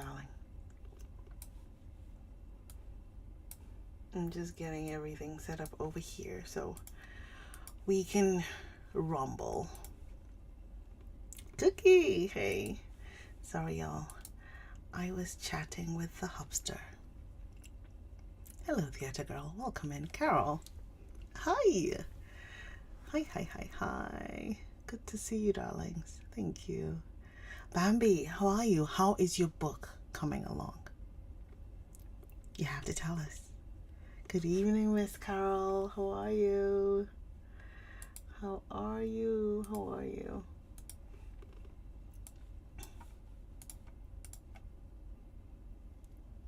darling? I'm just getting everything set up over here so we can rumble. Cookie, hey. Sorry, y'all. I was chatting with the hubster. Hello, theater girl. Welcome in. Carol. Hi. Hi. Good to see you, darlings. Thank you. Bambi, how are you? How is your book coming along? You have to tell us. Good evening, Miss Carol. How are you? How are you?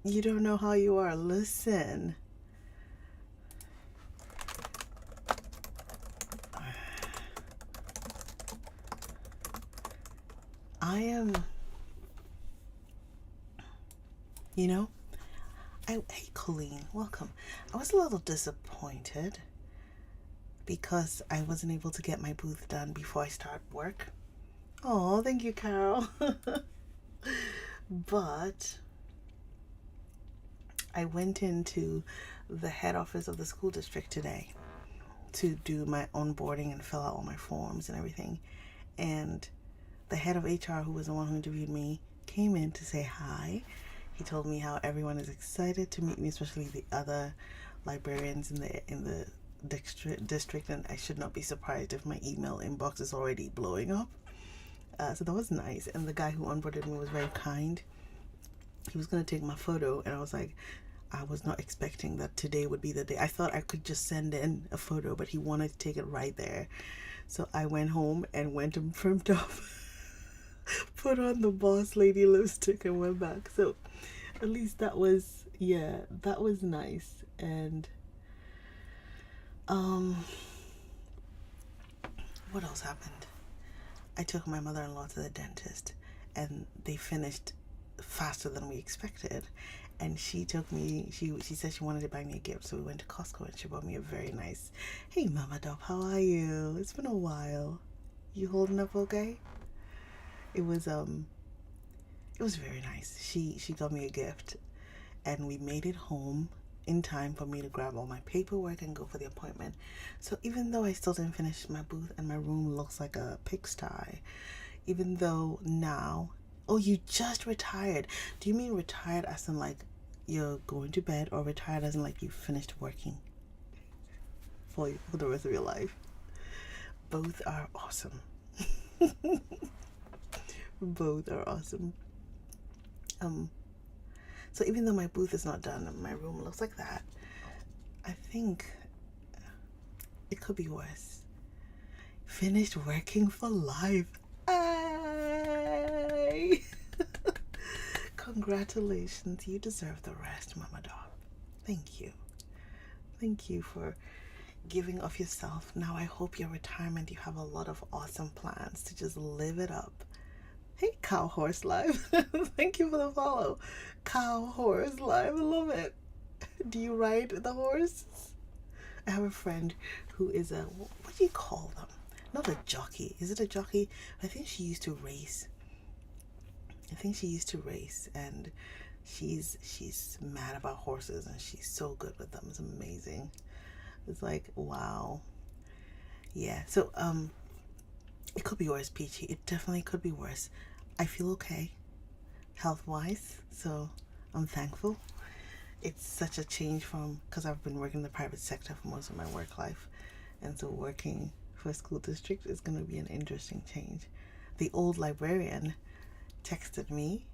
You don't know how you are. Listen. I am, hey, Colleen, welcome. I was a little disappointed because I wasn't able to get my booth done before I start work. Oh, thank you, Carol. But I went into the head office of the school district today to do my onboarding and fill out all my forms and everything. And the head of HR, who was the one who interviewed me, came in to say hi. He told me how everyone is excited to meet me, especially the other librarians in the district, and I should not be surprised if my email inbox is already blowing up. So that was nice. And the guy who onboarded me was very kind. He was going to take my photo, and I was like, I was not expecting that today would be the day. I thought I could just send in a photo, but he wanted to take it right there. So I went home and went and primed up, put on the boss lady lipstick, and went back. So at least that was nice. And what else happened? I took my mother-in-law to the dentist, and they finished faster than we expected. And she took me, she said she wanted to buy me a gift, so we went to Costco and she bought me a very nice, hey Mama Dove, how are you? It's been a while. You holding up okay? It was very nice. She got me a gift, and we made it home in time for me to grab all my paperwork and go for the appointment. So even though I still didn't finish my booth and my room looks like a pigsty, even though now, oh, you just retired. Do you mean retired as in like you're going to bed, or retired as in like you finished working for the rest of your life? Both are awesome. Both are awesome. So even though my booth is not done and my room looks like that, I think it could be worse. Finished working for life. Ay! Congratulations. You deserve the rest, Mama Dog. Thank you. Thank you for giving of yourself. Now I hope your retirement, you have a lot of awesome plans to just live it up. Hey, Cow Horse Live. Thank you for the follow. Cow Horse Live. I love it. Do you ride the horse? I have a friend who is a, what do you call them? Not a jockey. Is it a jockey? I think she used to race. And she's mad about horses, and she's so good with them. It's amazing. It's like, wow. Yeah. So it could be worse, Peachy. It definitely could be worse. I feel okay health-wise, so I'm thankful. It's such a change from, because I've been working in the private sector for most of my work life, and so working for a school district is going to be an interesting change. The old librarian texted me,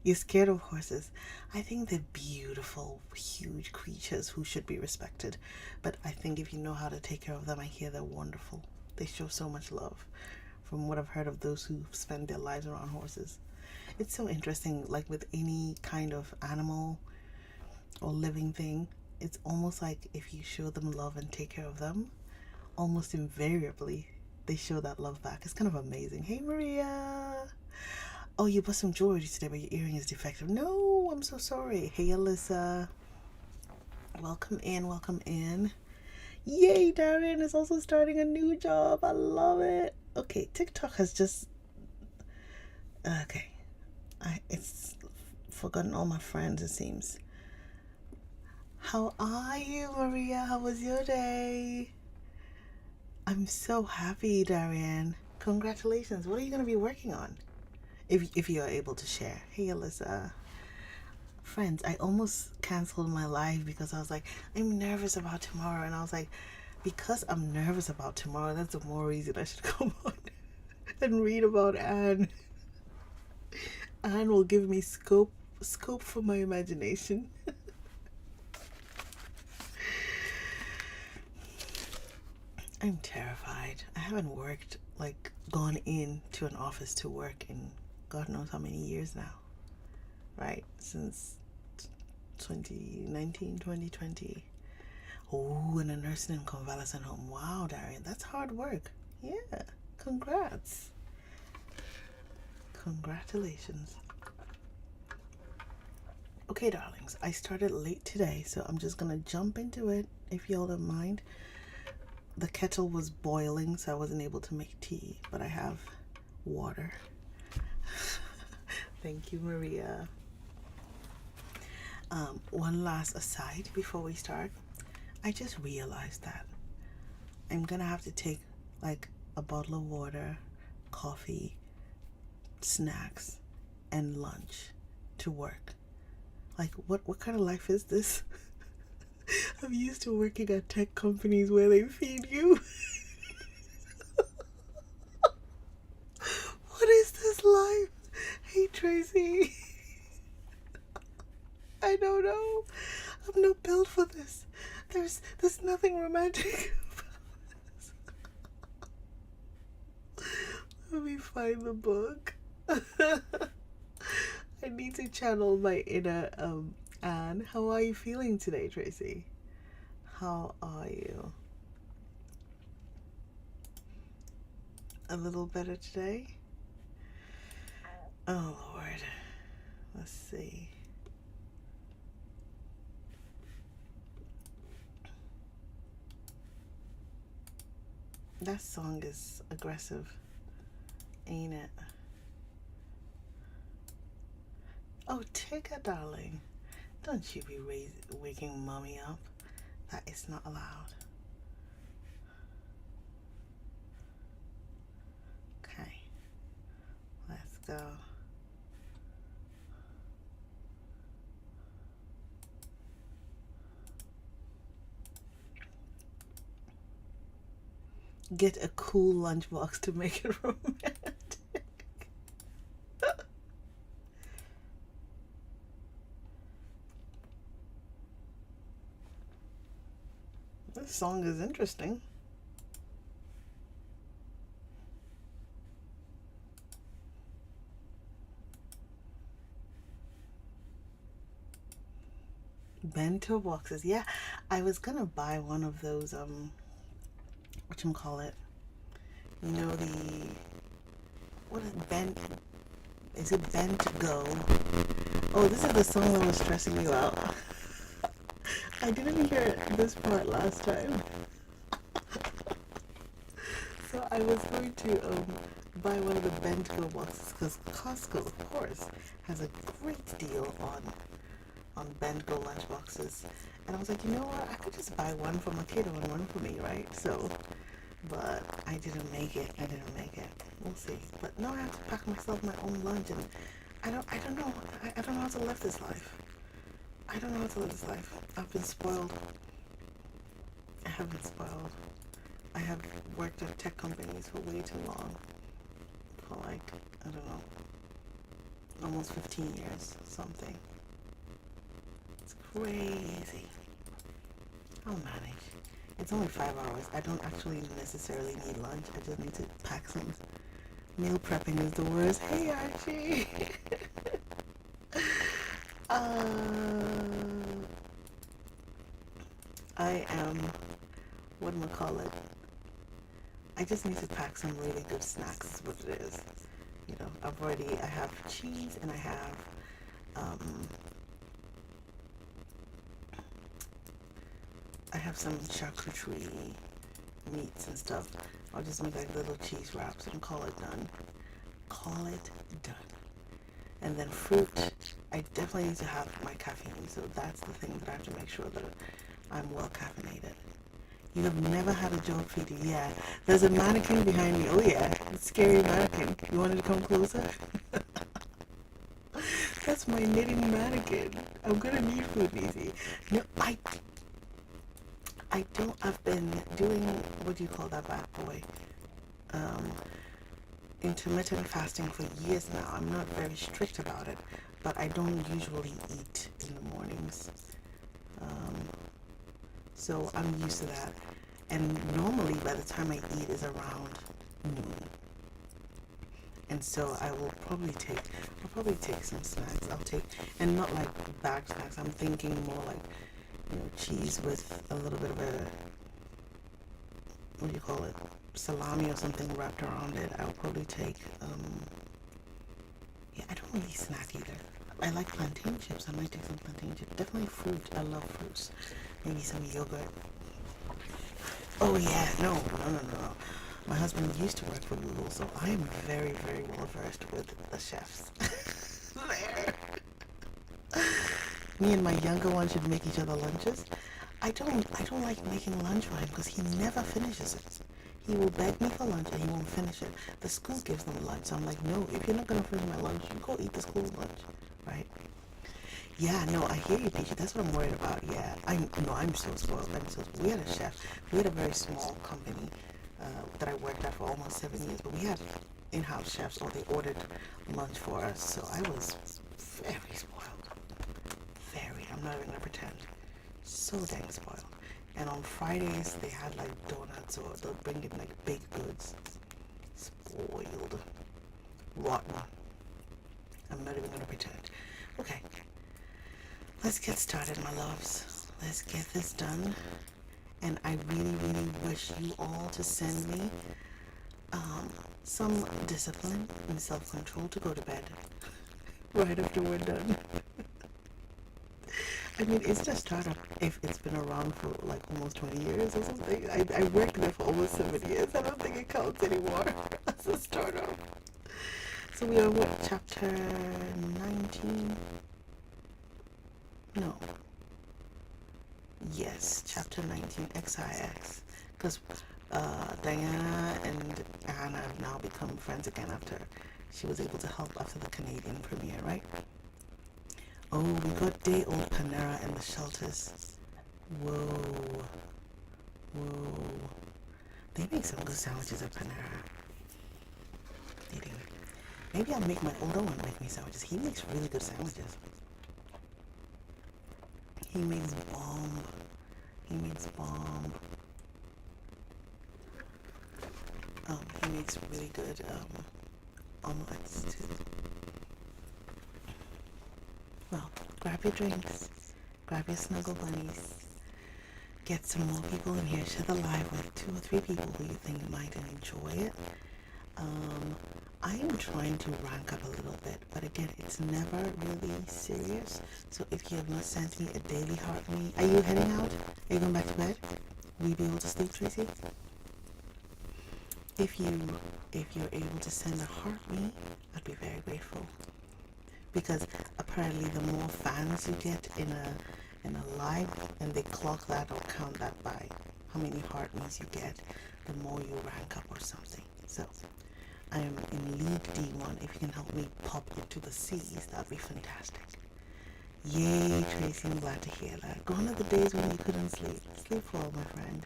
"You're scared of horses." I think they're beautiful, huge creatures who should be respected, but I think if you know how to take care of them, I hear they're wonderful. They show so much love, from what I've heard of those who spend their lives around horses. It's so interesting, like with any kind of animal or living thing, it's almost like if you show them love and take care of them, almost invariably they show that love back. It's kind of amazing. Hey Maria! Oh, you bought some jewelry today, but your earring is defective. No, I'm so sorry. Hey Alyssa. Welcome in. Yay, Darren is also starting a new job. I love it. Okay, TikTok has just... Okay. It's forgotten all my friends, it seems. How are you, Maria? How was your day? I'm so happy, Darian. Congratulations. What are you going to be working on? If you are able to share. Hey, Alyssa. Friends, I almost canceled my live because I was like, I'm nervous about tomorrow. And I was like, because I'm nervous about tomorrow, that's the more reason I should come on and read about Anne. Anne will give me scope for my imagination. I'm terrified. I haven't worked, like, gone into an office to work in God knows how many years now. Right? Since 2019, 2020. Oh, in a nursing and convalescent home. Wow, Darian, that's hard work. Yeah, congrats. Congratulations. Okay, darlings, I started late today, so I'm just gonna jump into it, if y'all don't mind. The kettle was boiling, so I wasn't able to make tea, but I have water. Thank you, Maria. One last aside before we start. I just realized that I'm gonna have to take like a bottle of water, coffee, snacks, and lunch to work. Like, what kind of life is this? I'm used to working at tech companies where they feed you. What is this life? Hey, Tracy. I don't know. I'm not built for this. There's nothing romantic about this. Let me find the book. I need to channel my inner Anne. How are you feeling today, Tracy? How are you? A little better today? Oh, Lord. Let's see. That song is aggressive, ain't it? Oh, Tigger, darling. Don't you be waking mommy up. That is not allowed. Okay. Let's go. Get a cool lunchbox to make it romantic. This song is interesting. Bento boxes. Yeah, I was gonna buy one of those whatchamacallit? You know, what is bent? Is it bent to go? Oh, this is the song that was stressing me out. I didn't hear this part last time. So I was going to buy one of the bento boxes because Costco, of course, has a great deal on bento lunch boxes. And I was like, you know what? I could just buy one for my kid and one for me, right? So, but I didn't make it. We'll see. But no, I have to pack myself my own lunch, and I don't know. I don't know how to live this life. I've been spoiled. I have been spoiled. I have worked at tech companies for way too long. For like, I don't know, almost 15 years, something. It's crazy. I'll manage. It's only 5 hours. I don't actually necessarily need lunch. I just need to pack some. Meal prepping is the worst. Hey, Archie. I am, whatchamacallit? I just need to pack some really good snacks is what it is. You know, I have cheese and I have some charcuterie meats and stuff. I'll just make like little cheese wraps and call it done. And then fruit, I definitely need to have my caffeine. So that's the thing that I have to make sure that I'm well caffeinated. You have never had a job feeder? Yeah. There's a mannequin behind me. Oh yeah, it's a scary mannequin. You wanted to come closer? That's my knitting mannequin. I'm gonna need food, easy. No, I don't. I've been doing, what do you call that bad boy? Um, Intermittent fasting for years now. I'm not very strict about it, but I don't usually eat in the mornings. Um, so I'm used to that. And normally by the time I eat is around noon. And so I'll probably take some snacks. And not like bag snacks. I'm thinking more like, cheese with a little bit of a, what do you call it? Salami or something wrapped around it. I'll probably take, yeah, I don't really snack either. I like plantain chips. I might take some plantain chips. Definitely fruit. I love fruits. Maybe some yogurt. Oh yeah, no. My husband used to work for Google, so I am very, very well versed with the chefs. There. Me and my younger one should make each other lunches. I don't like making lunch for him because he never finishes it. He will beg me for lunch and he won't finish it. The school gives them lunch. So I'm like, no, if you're not gonna finish my lunch, you go eat the school lunch, right? Yeah, no, I hear you, Peachy. That's what I'm worried about. Yeah, I'm so spoiled. We had a chef. We had a very small company that I worked at for almost 7 years, but we had in-house chefs, or they ordered lunch for us. So I was very spoiled. Very. I'm not even gonna pretend. So dang spoiled. And on Fridays they had like donuts, or they'll bring in like baked goods. Spoiled. Rotten. I'm not even gonna pretend. Okay. Let's get started, my loves. Let's get this done. And I really, really wish you all to send me some discipline and self-control to go to bed right after we're done. I mean, it's just startup if it's been around for like almost 20 years or something. I worked there for almost 7 years. I don't think it counts anymore as a startup. So we are what, chapter 19? No. Yes, chapter 19, XIX. Because Diana and Anna have now become friends again after she was able to help after the Canadian premiere, right? Oh, we got day old Panera in the shelters. Whoa. They make some good sandwiches at Panera. They do. Maybe I'll make my older one make me sandwiches. He makes really good sandwiches. He makes bomb. He makes really good omelets too. Well, grab your drinks, grab your snuggle bunnies, get some more people in here, share the live with 2 or 3 people who you think might enjoy it. I am trying to rank up a little bit, but again, it's never really serious. So if you have not sent me a daily heart me, are you heading out? Are you going back to bed? Will you be able to sleep, Tracy? If you're able to send a heart me, I'd be very grateful. Because apparently the more fans you get in a live, and they clock that or count that by how many heart me's you get, the more you rank up or something. So I am in League D1. If you can help me pop into the C's, that'd be fantastic. Yay, Tracy, I'm glad to hear that. Gone are the days when you couldn't sleep. Sleep well, my friend.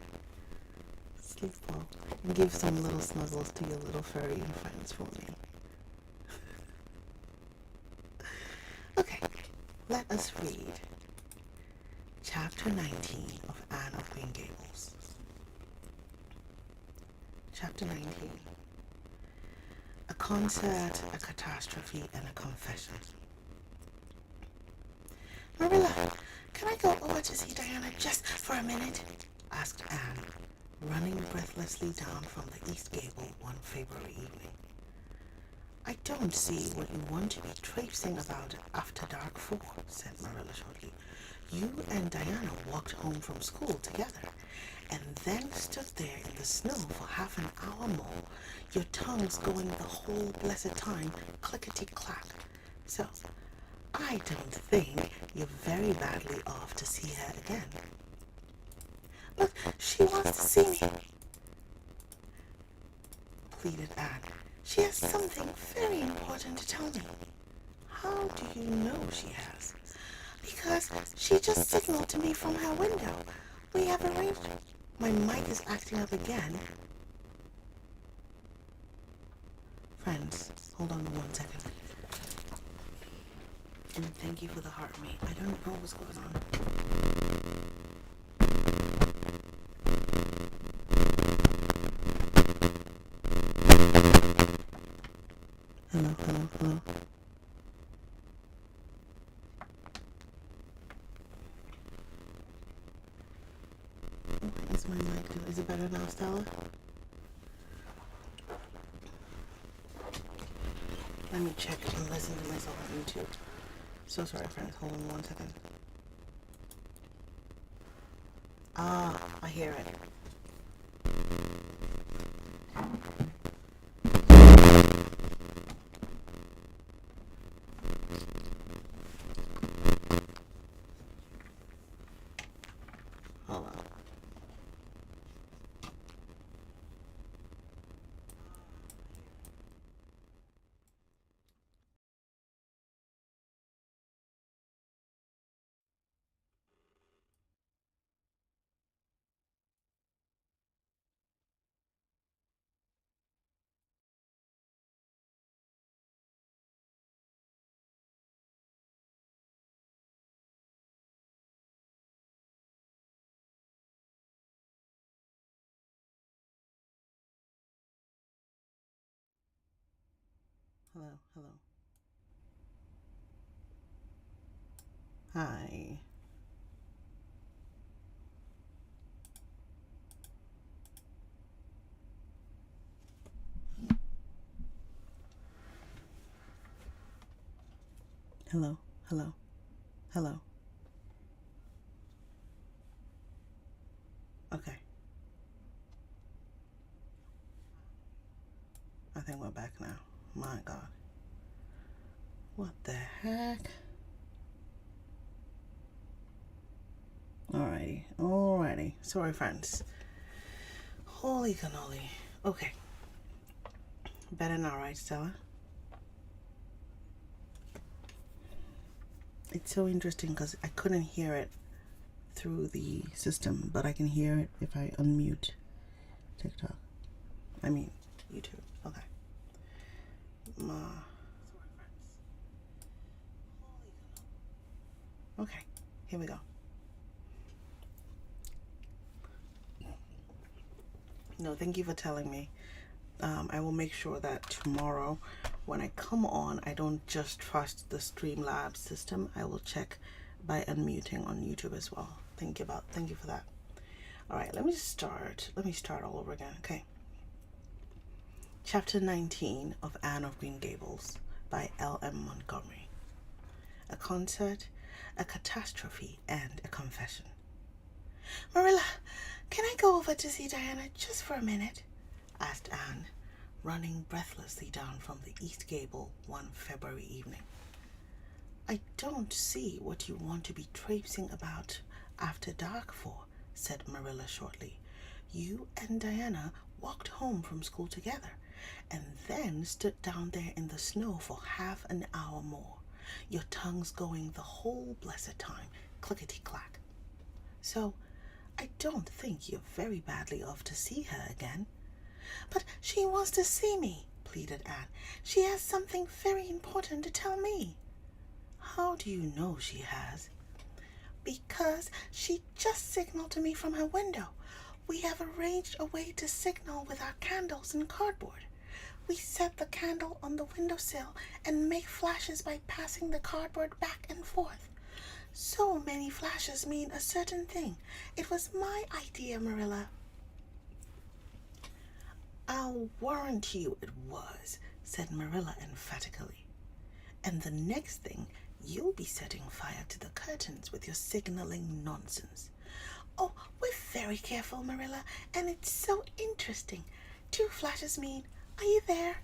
Sleep well. And give some little snuggles to your little furry friends for me. Okay, let us read chapter 19 of Anne of Green Gables. Chapter 19. A concert, a catastrophe, and a confession. Marilla, can I go over to see Diana just for a minute? Asked Anne, running breathlessly down from the East Gable one February evening. I don't see what you want to be traipsing about after dark for, said Marilla shortly. You and Diana walked home from school together, and then stood there in the snow for half an hour more, your tongues going the whole blessed time clickety-clack. So, I don't think you're very badly off to see her again. But she wants to see me, pleaded Anne. She has something very important to tell me. How do you know she has? Because she just signaled to me from her window. We have arranged. My mic is acting up again. Friends, hold on 1 second. And thank you for the heart rate. I don't know what's going on. Hello, hello, hello. What is my mic doing? Is it better now, Stella? Let me check and listen to myself on YouTube. So sorry, friends. Hold on 1 second. Ah, I hear it. Hold on. Hello, hello. Hi. Hello, hello, hello. Okay. I think we're back now. My God. What the heck? Alrighty. Sorry, friends. Holy cannoli. Okay. Better now, right, Stella? It's so interesting because I couldn't hear it through the system, but I can hear it if I unmute TikTok. I mean, YouTube. Okay. Okay. Here we go. No, thank you for telling me. I will make sure that tomorrow when I come on, I don't just trust the Streamlabs system. I will check by unmuting on YouTube as well. Thank you for that. All right, let me start all over again. Okay. Chapter 19 of Anne of Green Gables by L.M. Montgomery. A concert, a catastrophe, and a confession. Marilla, can I go over to see Diana just for a minute? Asked Anne, running breathlessly down from the east gable one February evening. I don't see what you want to be traipsing about after dark for, said Marilla shortly. You and Diana walked home from school together, and then stood down there in the snow for half an hour more, your tongues going the whole blessed time, clickety-clack. So, I don't think you're very badly off to see her again. But she wants to see me, pleaded Anne. She has something very important to tell me. How do you know she has? Because she just signaled to me from her window. We have arranged a way to signal with our candles and cardboard. We set the candle on the windowsill and make flashes by passing the cardboard back and forth. So many flashes mean a certain thing. It was my idea, Marilla. I'll warrant you it was, said Marilla emphatically. And the next thing, you'll be setting fire to the curtains with your signaling nonsense. Oh, we're very careful, Marilla, and it's so interesting. 2 flashes mean, are you there?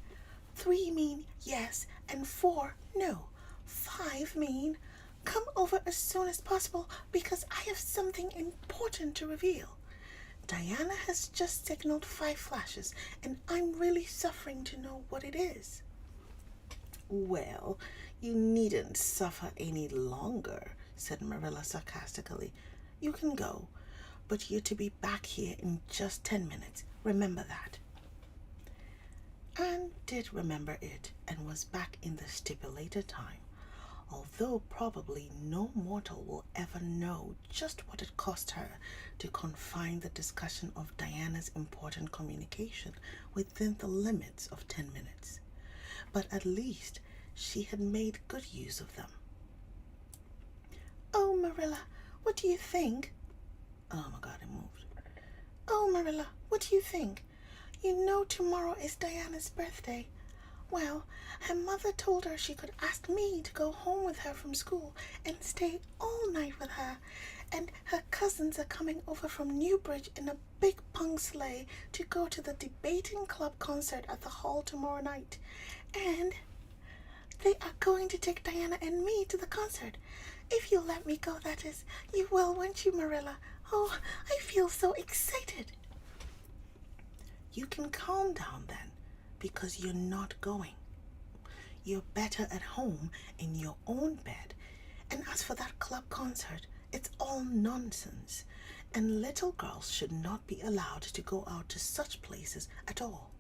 3 mean yes, and 4, no. 5 mean? Come over as soon as possible because I have something important to reveal. Diana has just signaled 5 flashes, and I'm really suffering to know what it is. Well, you needn't suffer any longer, said Marilla sarcastically. You can go, but you're to be back here in just 10 minutes. Remember that. Anne did remember it and was back in the stipulated time, although probably no mortal will ever know just what it cost her to confine the discussion of Diana's important communication within the limits of 10 minutes. But at least she had made good use of them. Oh, Marilla, what do you think? Oh my God, it moved. Oh, Marilla, what do you think? You know tomorrow is Diana's birthday. Well, her mother told her she could ask me to go home with her from school and stay all night with her. And her cousins are coming over from Newbridge in a big punk sleigh to go to the debating club concert at the hall tomorrow night. And they are going to take Diana and me to the concert. If you'll let me go, that is. You will, won't you, Marilla? Oh, I feel so excited. You can calm down then, because you're not going. You're better at home in your own bed. And as for that club concert, it's all nonsense, and little girls should not be allowed to go out to such places at all.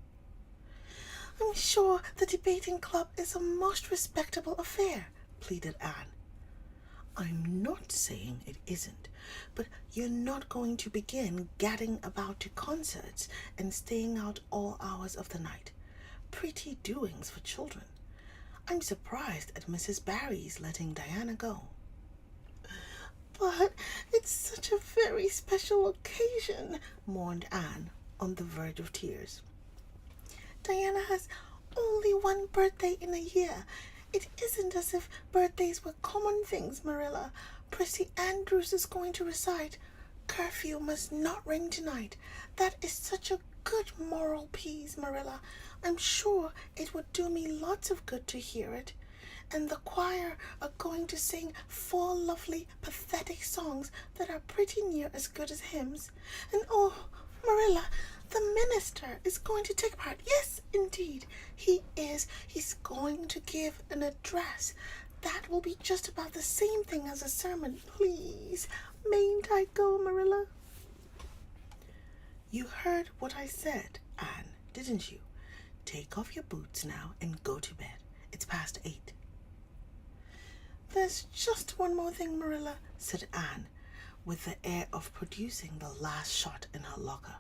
I'm sure the debating club is a most respectable affair, pleaded Anne. I'm not saying it isn't, but you're not going to begin gadding about to concerts and staying out all hours of the night. Pretty doings for children. I'm surprised at Mrs. Barry's letting Diana go. But it's such a very special occasion, mourned Anne, on the verge of tears. Diana has only one birthday in a year. It isn't as if birthdays were common things, Marilla. Prissy Andrews is going to recite. Curfew must not ring tonight. That is such a good moral piece, Marilla. I'm sure it would do me lots of good to hear it. And the choir are going to sing 4 lovely, pathetic songs that are pretty near as good as hymns. And oh, Marilla, the minister is going to take part. Yes, indeed, he is. He's going to give an address. That will be just about the same thing as a sermon. Please, mayn't I go, Marilla? You heard what I said, Anne, didn't you? Take off your boots now and go to bed. It's past 8. There's just one more thing, Marilla, said Anne, with the air of producing the last shot in her locker.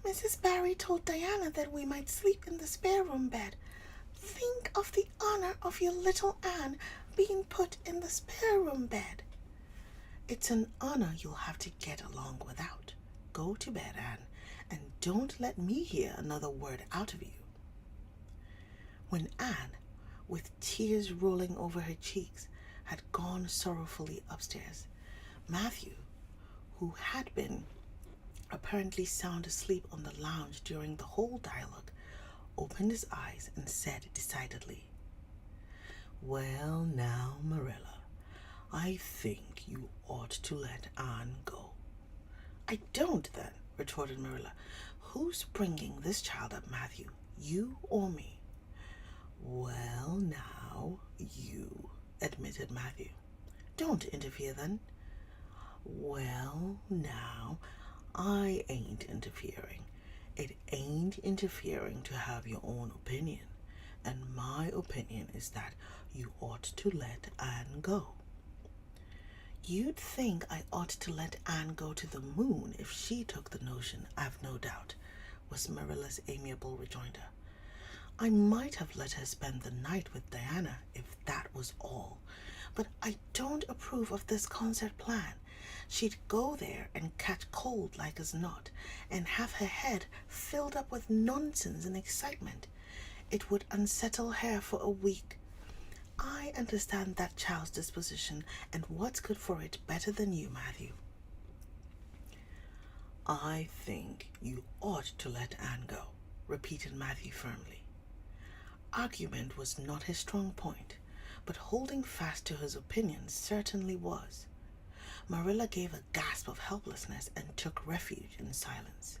Mrs. Barry told Diana that we might sleep in the spare room bed. Think of the honor of your little Anne being put in the spare room bed. It's an honor you'll have to get along without. Go to bed, Anne, and don't let me hear another word out of you. When Anne, with tears rolling over her cheeks, had gone sorrowfully upstairs, Matthew, who had been apparently sound asleep on the lounge during the whole dialogue, opened his eyes and said decidedly, Well now, Marilla, I think you ought to let Anne go. I don't, then, retorted Marilla. Who's bringing this child up, Matthew, you or me? Well now, you, admitted Matthew. Don't interfere, then. Well now, I ain't interfering. It ain't interfering to have your own opinion, and my opinion is that you ought to let Anne go. You'd think I ought to let Anne go to the moon if she took the notion, I've no doubt, was Marilla's amiable rejoinder. I might have let her spend the night with Diana if that was all, but I don't approve of this concert plan. She'd go there and catch cold like as not, and have her head filled up with nonsense and excitement. It would unsettle her for a week. I understand that child's disposition and what's good for it better than you, Matthew. I think you ought to let Anne go, repeated Matthew firmly. Argument was not his strong point, but holding fast to his opinion certainly was. Marilla gave a gasp of helplessness and took refuge in silence.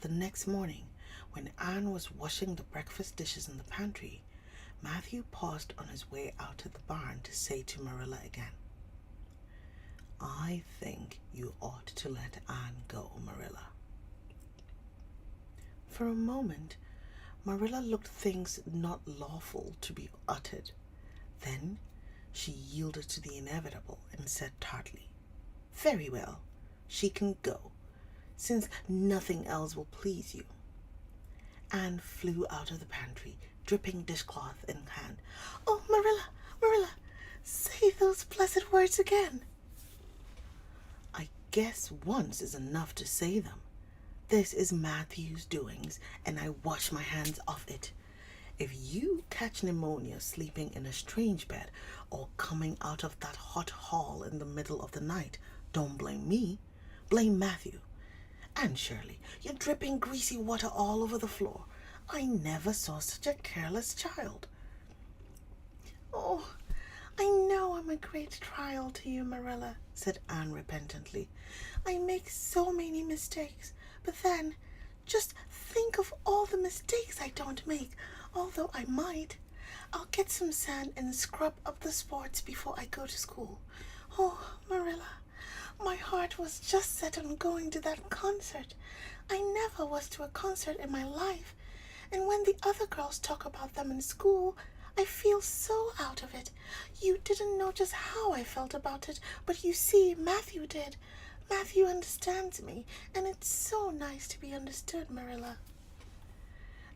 The next morning, when Anne was washing the breakfast dishes in the pantry, Matthew paused on his way out to the barn to say to Marilla again, "I think you ought to let Anne go, Marilla." For a moment, Marilla looked things not lawful to be uttered. Then she yielded to the inevitable and said tartly, "Very well, she can go, since nothing else will please you." Anne flew out of the pantry, dripping dishcloth in hand. "Oh, Marilla, Marilla, say those blessed words again." "I guess once is enough to say them. This is Matthew's doings, and I wash my hands off it. If you catch pneumonia sleeping in a strange bed or coming out of that hot hall in the middle of the night, don't blame me. Blame Matthew. And Shirley, you're dripping greasy water all over the floor. I never saw such a careless child." "Oh, I know I'm a great trial to you, Marilla," said Anne repentantly. "I make so many mistakes, but then just think of all the mistakes I don't make, although I might. I'll get some sand and scrub up the spots before I go to school. Oh, Marilla, my heart was just set on going to that concert. I never was to a concert in my life, and when the other girls talk about them in school, I feel so out of it. You didn't know just how I felt about it, but you see, Matthew did. Matthew understands me, and it's so nice to be understood, Marilla."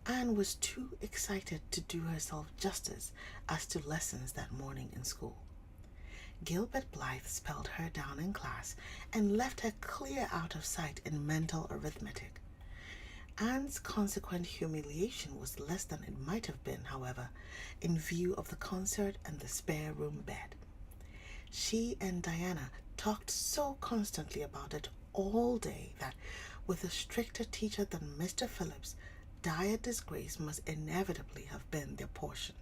Anne was too excited to do herself justice as to lessons that morning in school. Gilbert Blythe spelled her down in class and left her clear out of sight in mental arithmetic. Anne's consequent humiliation was less than it might have been, however, in view of the concert and the spare room bed. She and Diana talked so constantly about it all day that, with a stricter teacher than Mr. Phillips, dire disgrace must inevitably have been their portion.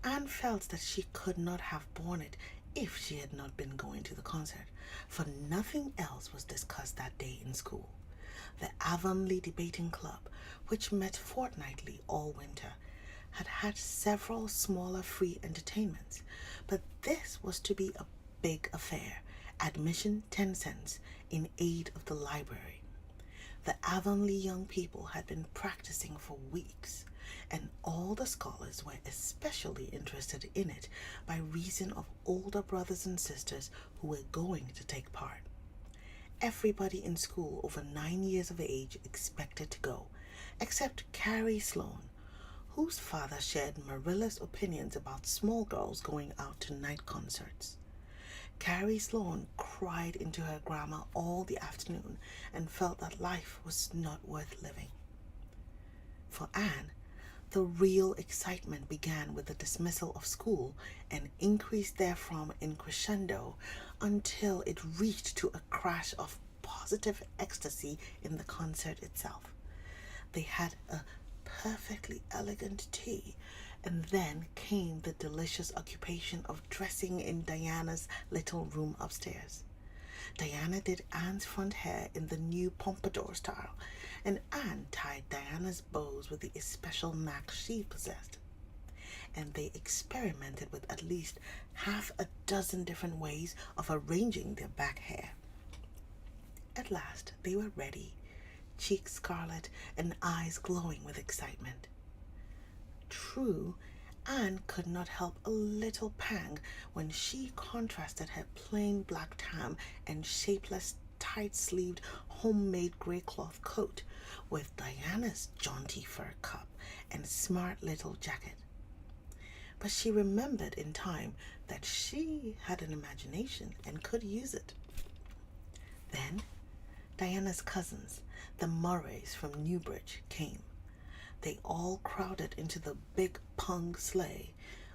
Anne felt that she could not have borne it if she had not been going to the concert, for nothing else was discussed that day in school. The Avonlea Debating Club, which met fortnightly all winter, had had several smaller free entertainments, but this was to be a big affair, admission 10 cents, in aid of the library. The Avonlea young people had been practicing for weeks, and all the scholars were especially interested in it by reason of older brothers and sisters who were going to take part. Everybody in school over 9 years of age expected to go, except Carrie Sloane, whose father shared Marilla's opinions about small girls going out to night concerts. Carrie Sloane cried into her grammar all the afternoon and felt that life was not worth living. For Anne, the real excitement began with the dismissal of school and increased therefrom in crescendo until it reached to a crash of positive ecstasy in the concert itself. They had a perfectly elegant tea, and then came the delicious occupation of dressing in Diana's little room upstairs. Diana did Anne's front hair in the new pompadour style, and Anne tied Diana's bows with the especial knack she possessed. And they experimented with at least half a dozen different ways of arranging their back hair. At last they were ready, cheeks scarlet and eyes glowing with excitement. True, Anne could not help a little pang when she contrasted her plain black tam and shapeless, tight-sleeved, homemade grey cloth coat with Diana's jaunty fur cap and smart little jacket. But she remembered in time that she had an imagination and could use it. Then Diana's cousins, the Murrays from Newbridge, came. They all crowded into the big pung sleigh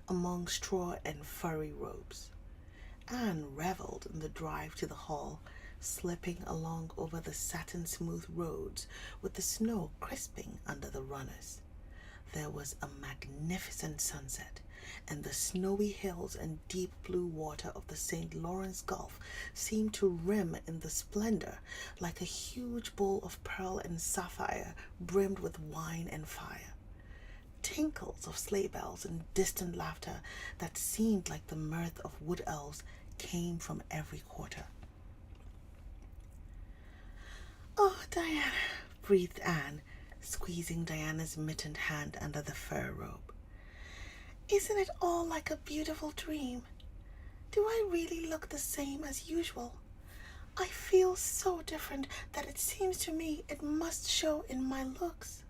among straw and furry robes. Anne reveled in the drive to the hall, slipping along over the satin-smooth roads with the snow crisping under the runners. there was a magnificent sunset, and the snowy hills and deep blue water of the St. Lawrence Gulf seemed to rim in the splendor like a huge bowl of pearl and sapphire brimmed with wine and fire. Tinkles of sleigh bells and distant laughter that seemed like the mirth of wood elves came from every quarter. "Oh, Diana," breathed Anne, squeezing Diana's mittened hand under the fur robe. "Isn't it all like a beautiful dream? Do I really look the same as usual? I feel so different that it seems to me it must show in my looks."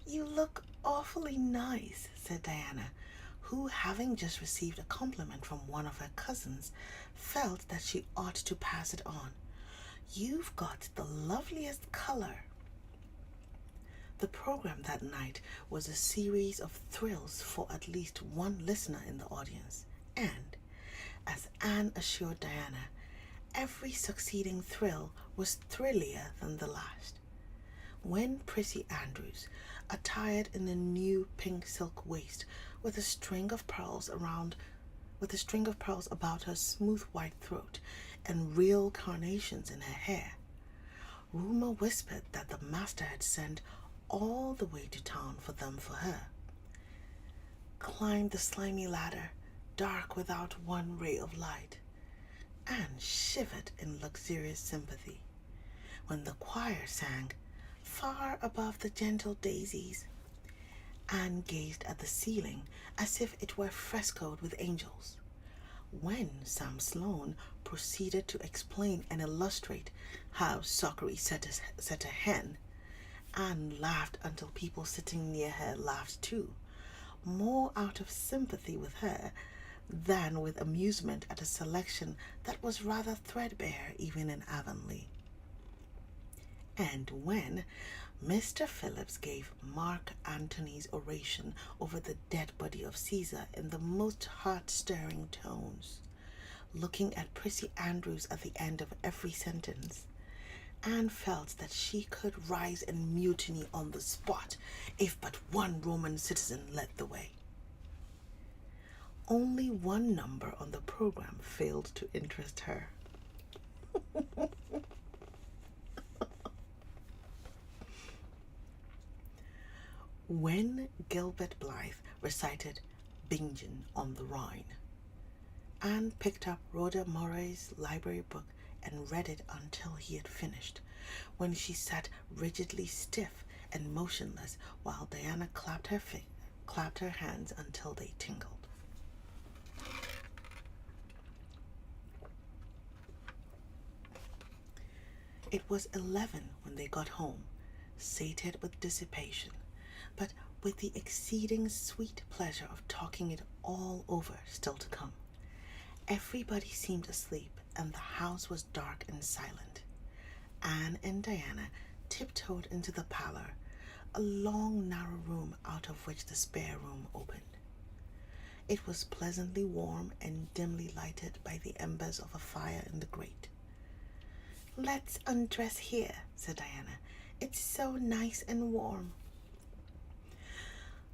"You look awfully nice," said Diana, who, having just received a compliment from one of her cousins, felt that she ought to pass it on. "You've got the loveliest color." The program that night was a series of thrills for at least one listener in the audience, and, as Anne assured Diana, every succeeding thrill was thrillier than the last. When Prissy Andrews, attired in a new pink silk waist with a string of pearls about her smooth white throat and real carnations in her hair, rumor whispered that the master had sent all the way to town for them for her, climbed the slimy ladder, dark without one ray of light, and shivered in luxurious sympathy when the choir sang "Far Above the Gentle Daisies." Anne gazed at the ceiling as if it were frescoed with angels. When Sam Sloane proceeded to explain and illustrate how Sockery set a hen, Anne laughed until people sitting near her laughed too, more out of sympathy with her than with amusement at a selection that was rather threadbare even in Avonlea. And when Mr. Phillips gave Mark Antony's oration over the dead body of Caesar in the most heart-stirring tones, looking at Prissy Andrews at the end of every sentence, Anne felt that she could rise and mutiny on the spot if but one Roman citizen led the way. Only one number on the program failed to interest her. When Gilbert Blythe recited Bingen on the Rhine, Anne picked up Rhoda Murray's library book and read it until he had finished, when she sat rigidly stiff and motionless while Diana clapped her hands until they tingled. It was 11 when they got home, sated with dissipation, but with the exceeding sweet pleasure of talking it all over still to come. Everybody seemed asleep, and the house was dark and silent. Anne and Diana tiptoed into the parlor, a long, narrow room out of which the spare room opened. It was pleasantly warm and dimly lighted by the embers of a fire in the grate. "Let's undress here," said Diana. "It's so nice and warm."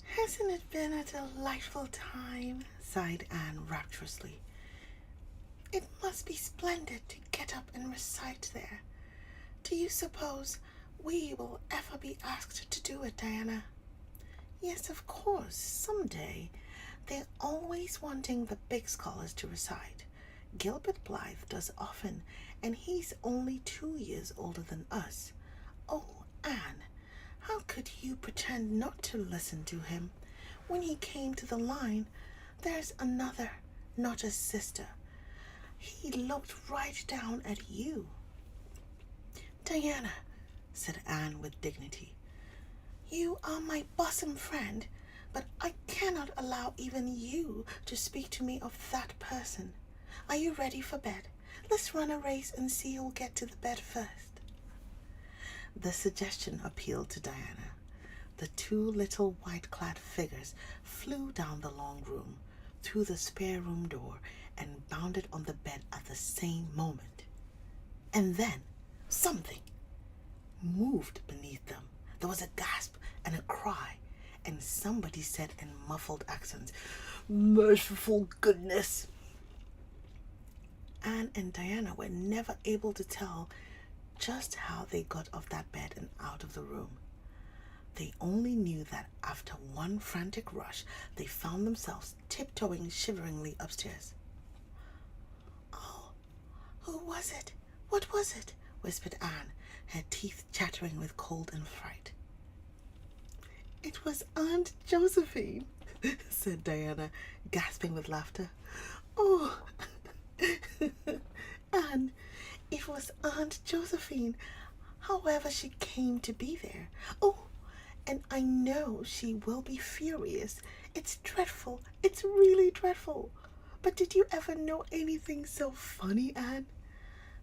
"Hasn't it been a delightful time?" sighed Anne rapturously. "It must be splendid to get up and recite there. Do you suppose we will ever be asked to do it, Diana?" "Yes, of course, some day. They're always wanting the big scholars to recite. Gilbert Blythe does often, and he's only 2 years older than us. Oh, Anne, how could you pretend not to listen to him? When he came to the line, there's another, not a sister. He looked right down at you." "Diana," said Anne with dignity, "you are my bosom friend, but I cannot allow even you to speak to me of that person. Are you ready for bed? Let's run a race and see who'll get to the bed first." The suggestion appealed to Diana. The 2 little white-clad figures flew down the long room, through the spare room door, and bounded on the bed at the same moment. And then something moved beneath them. There was a gasp and a cry, and somebody said in muffled accents, "Merciful goodness!" Anne and Diana were never able to tell just how they got off that bed and out of the room. They only knew that after one frantic rush, they found themselves tiptoeing shiveringly upstairs. "Oh, who was it? What was it?" whispered Anne, her teeth chattering with cold and fright. "It was Aunt Josephine," said Diana, gasping with laughter. "Oh, Anne, it was Aunt Josephine, however she came to be there. Oh, and I know she will be furious. It's dreadful. It's really dreadful. But did you ever know anything so funny, Anne?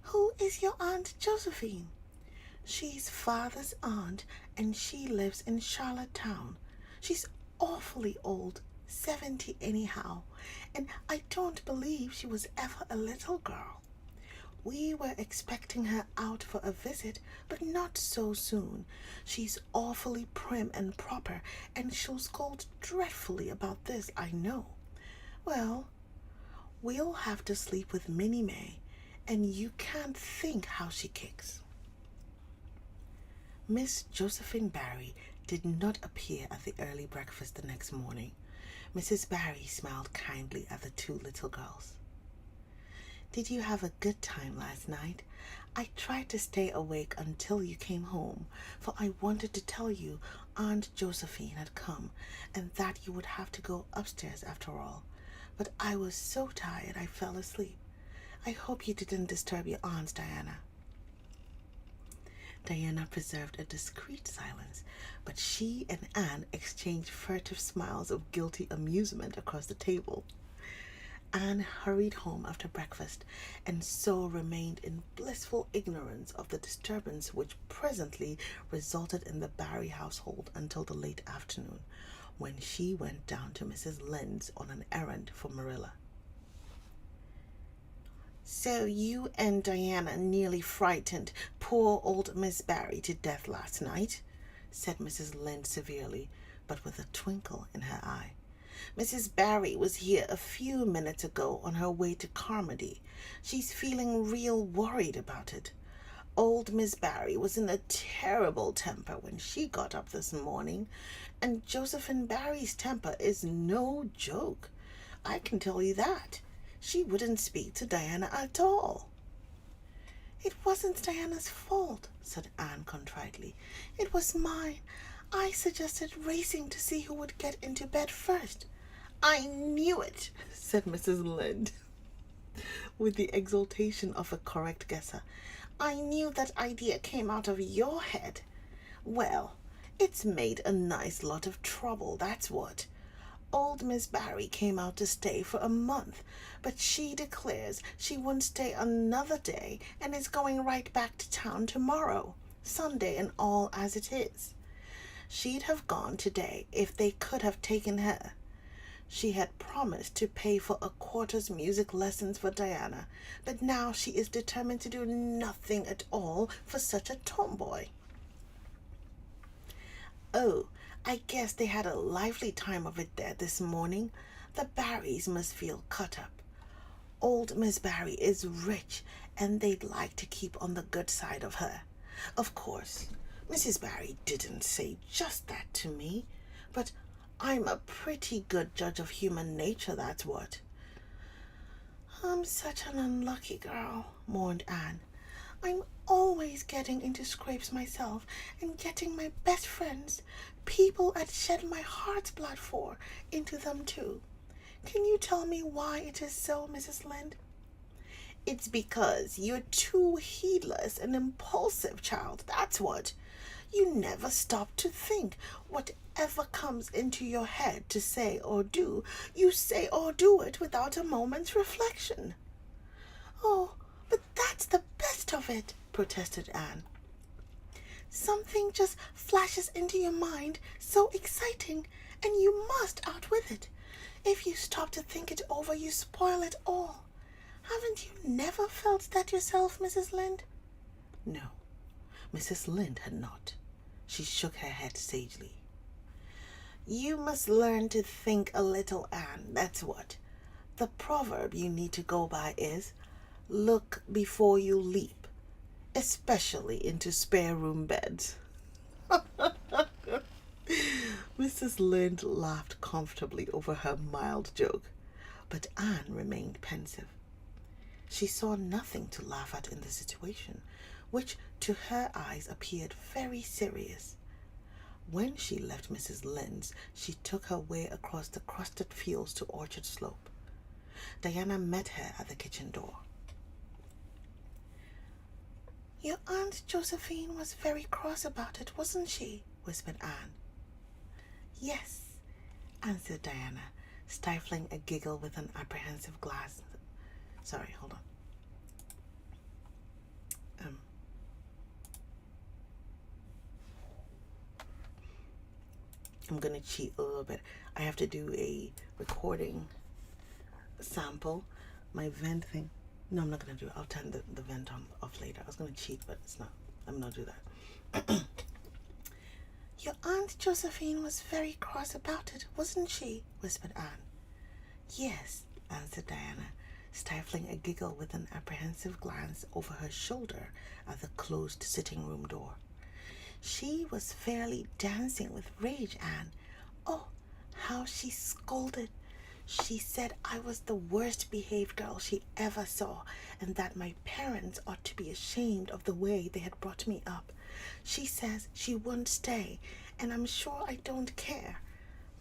Who is your Aunt Josephine?" "She's father's aunt, and she lives in Charlottetown. She's awfully old, 70 anyhow, and I don't believe she was ever a little girl. We were expecting her out for a visit, but not so soon. She's awfully prim and proper, and she'll scold dreadfully about this, I know. Well, we'll have to sleep with Minnie May, and you can't think how she kicks." Miss Josephine Barry did not appear at the early breakfast the next morning. Mrs. Barry smiled kindly at the two little girls. "Did you have a good time last night? I tried to stay awake until you came home, for I wanted to tell you Aunt Josephine had come, and that you would have to go upstairs after all. But I was so tired I fell asleep. I hope you didn't disturb your aunts, Diana." Diana preserved a discreet silence, but she and Anne exchanged furtive smiles of guilty amusement across the table. Anne hurried home after breakfast, and so remained in blissful ignorance of the disturbance which presently resulted in the Barry household until the late afternoon, when she went down to Mrs. Lynde's on an errand for Marilla. "So you and Diana nearly frightened poor old Miss Barry to death last night," said Mrs. Lynde severely, but with a twinkle in her eye. "Mrs. Barry was here a few minutes ago on her way to Carmody. She's feeling real worried about it. Old Miss Barry was in a terrible temper when she got up this morning, and Josephine Barry's temper is no joke. I can tell you that. She wouldn't speak to Diana at all." "It wasn't Diana's fault," said Anne contritely. "It was mine. I suggested racing to see who would get into bed first." "I knew it," said Mrs. Lynde, with the exultation of a correct guesser. "I knew that idea came out of your head. Well, it's made a nice lot of trouble, that's what. Old Miss Barry came out to stay for a month, but she declares she won't stay another day and is going right back to town tomorrow, Sunday and all as it is. She'd have gone today if they could have taken her. She had promised to pay for a quarter's music lessons for Diana, but now she is determined to do nothing at all for such a tomboy." "Oh, I guess they had a lively time of it there this morning. The Barrys must feel cut up. Old Miss Barry is rich, and they'd like to keep on the good side of her. Of course, Mrs. Barry didn't say just that to me, but I'm a pretty good judge of human nature, that's what." "I'm such an unlucky girl," mourned Anne. "I'm always getting into scrapes myself and getting my best friends, people I'd shed my heart's blood for, into them too. Can you tell me why it is so, Mrs. Lynde?" "It's because you're too heedless and impulsive, child, that's what. You never stop to think. Whatever comes into your head to say or do, you say or do it without a moment's reflection." "Oh, but that's the best of it," protested Anne. "Something just flashes into your mind, so exciting, and you must out with it. If you stop to think it over, you spoil it all. Haven't you never felt that yourself, Mrs. Lynde?" No, Mrs. Lynde had not. She shook her head sagely. You must learn to think a little, Anne, that's what. The proverb you need to go by is, look before you leap, especially into spare room beds. Mrs. Lynde laughed comfortably over her mild joke, but Anne remained pensive. She saw nothing to laugh at in the situation, which to her eyes appeared very serious. When she left Mrs. Lynde's, she took her way across the crusted fields to Orchard Slope. Diana met her at the kitchen door. Your Aunt Josephine was very cross about it, wasn't she? Whispered Anne. Yes, answered Diana, stifling a giggle with an apprehensive glance. Sorry, hold on. I'm going to cheat a little bit. I have to do a recording sample. My vent thing. No, I'm not going to do it. I'll turn the vent on off later. I was going to cheat, but it's not. I'm not do that. Your Aunt Josephine was very cross about it, wasn't she? Whispered Anne. Yes, answered Diana, stifling a giggle with an apprehensive glance over her shoulder at the closed sitting room door. She was fairly dancing with rage, Anne. Oh, how she scolded. She said I was the worst behaved girl she ever saw, and that my parents ought to be ashamed of the way they had brought me up. She says she won't stay, and I'm sure I don't care,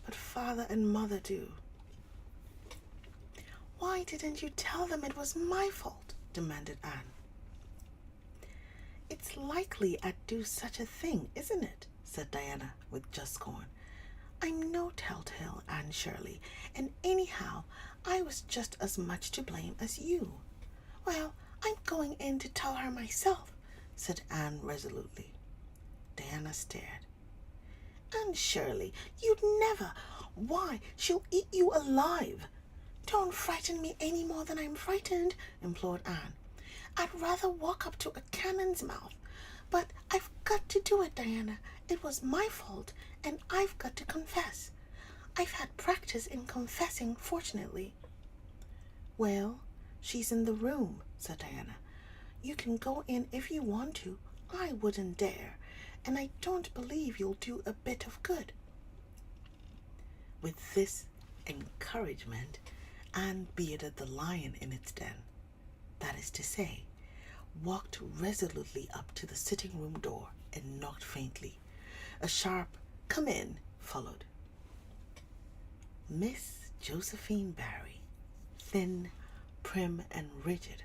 but father and mother do. Why didn't you tell them it was my fault? Demanded Anne. It's likely I'd do such a thing, isn't it? Said Diana with just scorn. I'm no telltale, Anne Shirley, and anyhow, I was just as much to blame as you. Well, I'm going in to tell her myself, said Anne resolutely. Diana stared. Anne Shirley, you'd never. Why, she'll eat you alive. Don't frighten me any more than I'm frightened, implored Anne. I'd rather walk up to a cannon's mouth. But I've got to do it, Diana. It was my fault, and I've got to confess. I've had practice in confessing, fortunately. Well, she's in the room, said Diana. You can go in if you want to. I wouldn't dare, and I don't believe you'll do a bit of good. With this encouragement, Anne bearded the lion in its den. That is to say, walked resolutely up to the sitting room door and knocked faintly. A sharp "Come in" followed. Miss Josephine Barry, thin, prim, and rigid,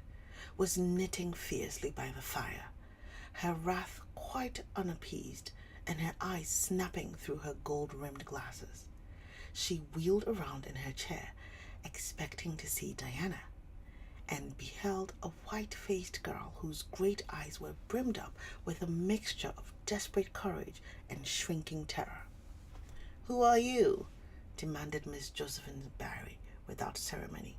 was knitting fiercely by the fire, her wrath quite unappeased, and her eyes snapping through her gold-rimmed glasses. She wheeled around in her chair, expecting to see Diana, and beheld a white-faced girl whose great eyes were brimmed up with a mixture of desperate courage and shrinking terror. Who are you? Demanded Miss Josephine Barry without ceremony.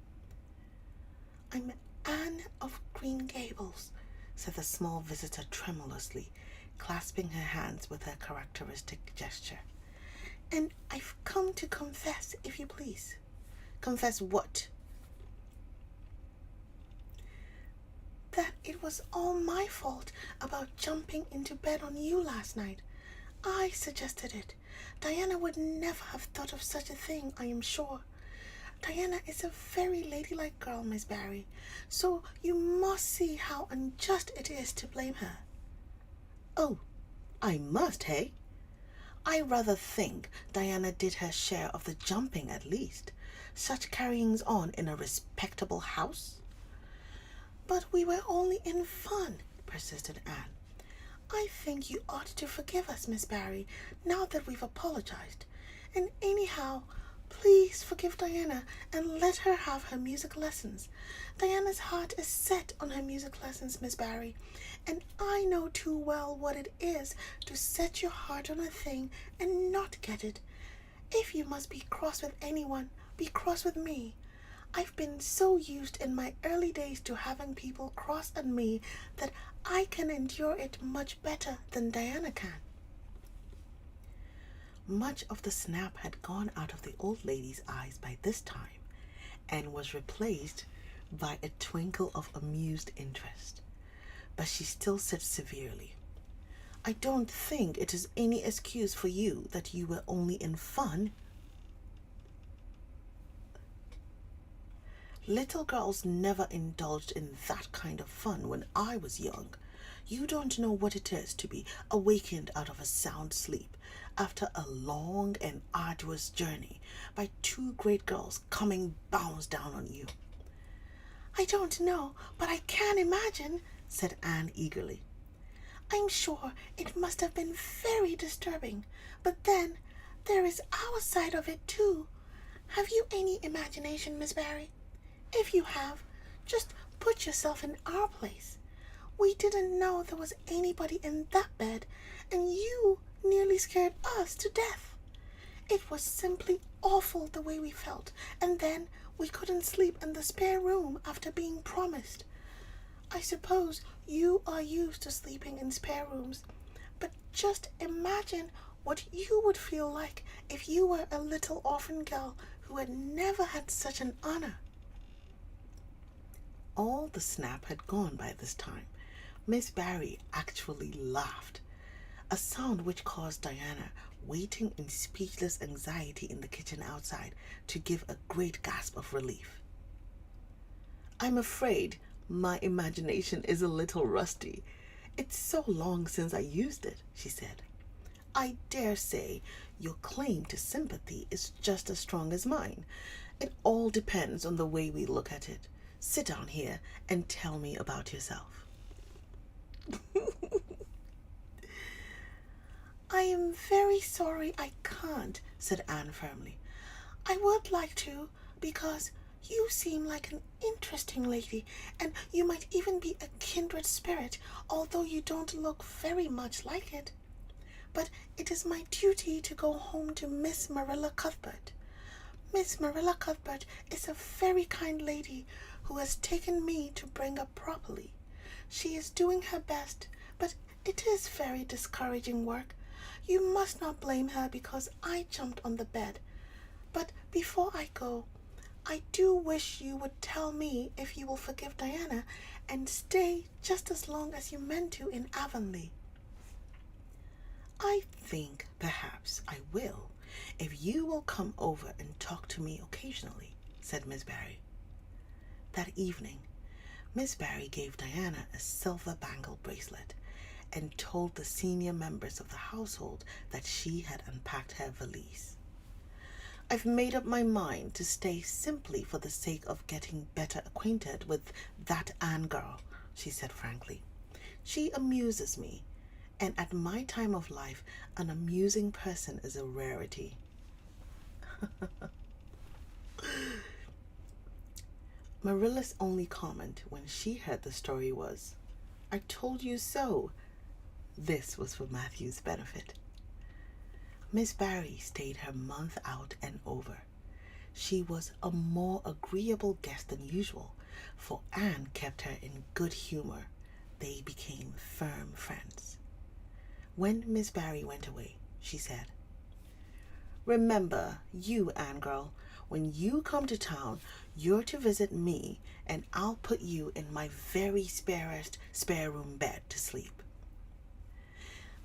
I'm Anne of Green Gables, said the small visitor tremulously, clasping her hands with her characteristic gesture. And I've come to confess, if you please. Confess what? That it was all my fault about jumping into bed on you last night. I suggested it. Diana would never have thought of such a thing, I am sure. Diana is a very ladylike girl, Miss Barry, so you must see how unjust it is to blame her. Oh, I must, hey? I rather think Diana did her share of the jumping at least. Such carryings on in a respectable house. But we were only in fun, persisted Anne. I think you ought to forgive us, Miss Barry, now that we've apologized. And anyhow, please forgive Diana and let her have her music lessons. Diana's heart is set on her music lessons, Miss Barry, and I know too well what it is to set your heart on a thing and not get it. If you must be cross with anyone, be cross with me. I've been so used in my early days to having people cross at me that I can endure it much better than Diana can. Much of the snap had gone out of the old lady's eyes by this time and was replaced by a twinkle of amused interest. But she still said severely, "I don't think it is any excuse for you that you were only in fun. Little girls never indulged in that kind of fun when I was young. You don't know what it is to be awakened out of a sound sleep after a long and arduous journey by two great girls coming bounds down on you." "I don't know, but I can imagine," said Anne eagerly. "I'm sure it must have been very disturbing, but then there is our side of it too. Have you any imagination, Miss Barry? If you have, just put yourself in our place. We didn't know there was anybody in that bed, and you nearly scared us to death. It was simply awful the way we felt, and then we couldn't sleep in the spare room after being promised. I suppose you are used to sleeping in spare rooms, but just imagine what you would feel like if you were a little orphan girl who had never had such an honor." All the snap had gone by this time. Miss Barry actually laughed, a sound which caused Diana, waiting in speechless anxiety in the kitchen outside, to give a great gasp of relief. "I'm afraid my imagination is a little rusty. It's so long since I used it," she said. "I dare say your claim to sympathy is just as strong as mine. It all depends on the way we look at it. Sit down here and tell me about yourself." "I am very sorry I can't," said Anne firmly. "I would like to, because you seem like an interesting lady, and you might even be a kindred spirit, although you don't look very much like it. But it is my duty to go home to Miss Marilla Cuthbert. Miss Marilla Cuthbert is a very kind lady who has taken me to bring up properly. She is doing her best, but it is very discouraging work. You must not blame her because I jumped on the bed. But before I go, I do wish you would tell me if you will forgive Diana and stay just as long as you meant to in Avonlea." "I think perhaps I will, if you will come over and talk to me occasionally," said Miss Barry. That evening, Miss Barry gave Diana a silver bangle bracelet and told the senior members of the household that she had unpacked her valise. "I've made up my mind to stay simply for the sake of getting better acquainted with that Anne girl," she said frankly. "She amuses me, and at my time of life, an amusing person is a rarity." Marilla's only comment when she heard the story was, "I told you so." This was for Matthew's benefit. Miss Barry stayed her month out and over. She was a more agreeable guest than usual, for Anne kept her in good humor. They became firm friends. When Miss Barry went away, she said, "Remember, you Anne girl, when you come to town, you're to visit me, and I'll put you in my very sparest spare room bed to sleep."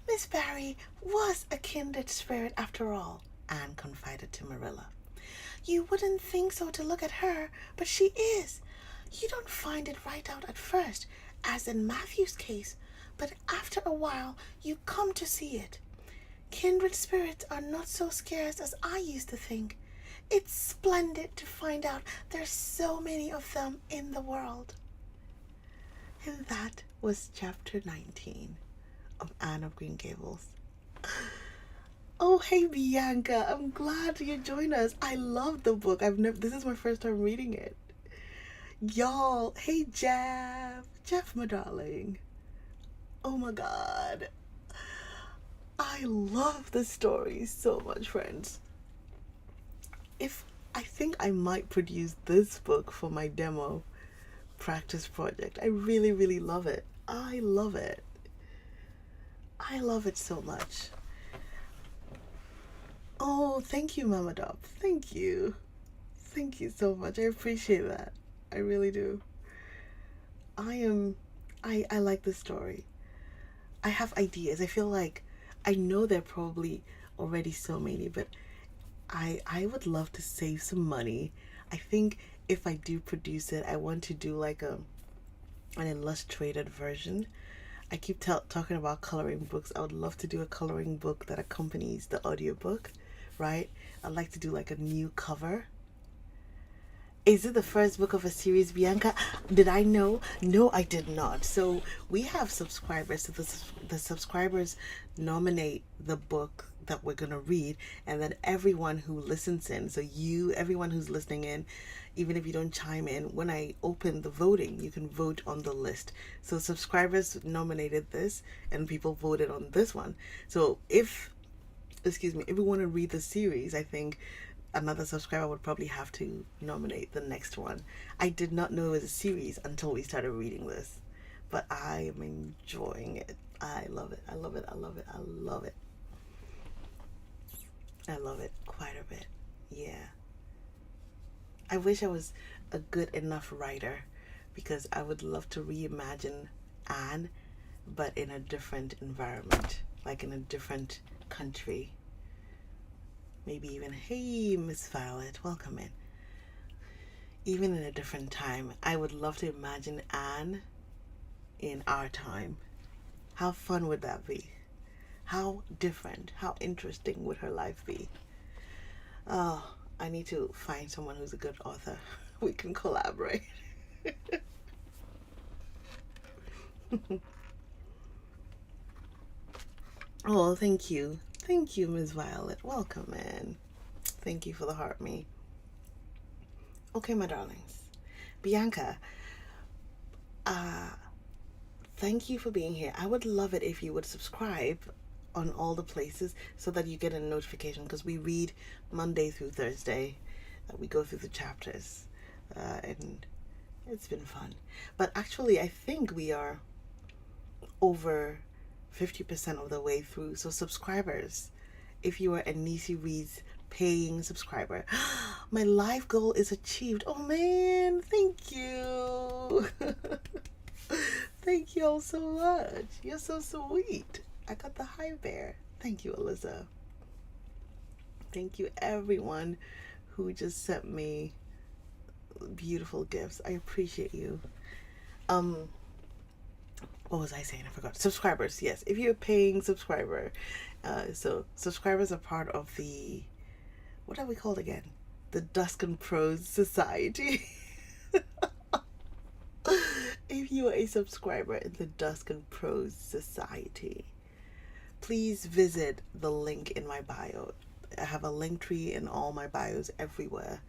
"Miss Barry was a kindred spirit after all," Anne confided to Marilla. "You wouldn't think so to look at her, but she is. You don't find it right out at first, as in Matthew's case, but after a while you come to see it. Kindred spirits are not so scarce as I used to think. It's splendid to find out there's so many of them in the world." And that was chapter 19 of Anne of Green Gables. Oh, hey Bianca, I'm glad you joined us. I love the book. This is my first time reading it. Y'all, hey Jeff, my darling. Oh my God. I love the story so much, friends. I think I might produce this book for my demo practice project. I really, really love it. I love it. I love it so much. Oh, thank you, Mama Dop. Thank you. Thank you so much. I appreciate that. I really do. I am I like this story. I have ideas. I feel like I know there are probably already so many, but I would love to save some money. I think if I do produce it, I want to do like an illustrated version. I keep talking about coloring books. I would love to do a coloring book that accompanies the audiobook, right? I'd like to do like a new cover. Is it the first book of a series, Bianca? Did I know? No, I did not. So we have subscribers. So the subscribers nominate the book that we're going to read, and then everyone who listens in, so you, everyone who's listening in, even if you don't chime in, when I open the voting, you can vote on the list. So subscribers nominated this, and people voted on this one. So if we want to read the series, I think another subscriber would probably have to nominate the next one. I did not know it was a series until we started reading this, but I am enjoying it. I love it. I love it. I love it. I love it. I love it quite a bit. Yeah. I wish I was a good enough writer because I would love to reimagine Anne, but in a different environment, like in a different country. Maybe even, hey, Miss Violet, welcome in. Even in a different time, I would love to imagine Anne in our time. How fun would that be? How different, how interesting would her life be? Oh, I need to find someone who's a good author. We can collaborate. Oh, thank you. Thank you, Ms. Violet. Welcome in. Thank you for the heart me. Okay, my darlings. Bianca, uh, thank you for being here. I would love it if you would subscribe on all the places so that you get a notification because we read Monday through Thursday. We go through the chapters, and it's been fun. But actually, I think we are over 50% of the way through. So, subscribers, if you are a Nisi Reads paying subscriber, my life goal is achieved. Oh man, thank you. Thank you all so much. You're so sweet. I got the high bear. Thank you, Alyssa. Thank you, everyone who just sent me beautiful gifts. I appreciate you. Um, what was I saying? I forgot. Subscribers, yes. If you're a paying subscriber, so subscribers are part of the, what are we called again? The Dusk and Prose Society. If you are a subscriber in the Dusk and Prose Society, please visit the link in my bio. I have a link tree in all my bios everywhere.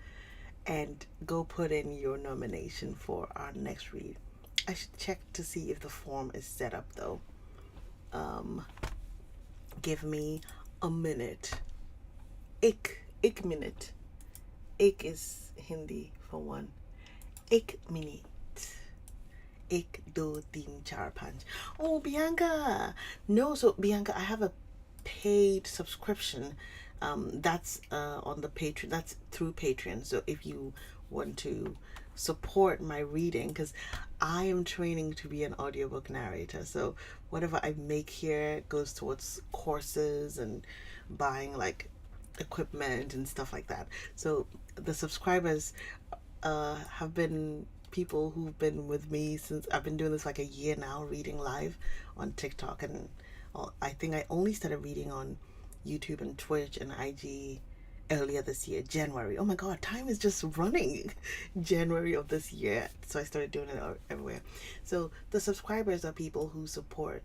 And go put in your nomination for our next read. I should check to see if the form is set up though. Give me a minute. Ik minute. Ik is Hindi for one. Ik minute. Ik do tin char panch. Oh, Bianca. No, so Bianca, I have a paid subscription. That's on the Patreon. That's through Patreon. So if you want to support my reading, because I am training to be an audiobook narrator. So whatever I make here goes towards courses and buying like equipment and stuff like that. So the subscribers have been people who've been with me since I've been doing this like a year now, reading live on TikTok, and I think I only started reading on YouTube and Twitch and IG earlier this year, January. Oh my god, time is just running. January of this year. So I started doing it everywhere. So the subscribers are people who support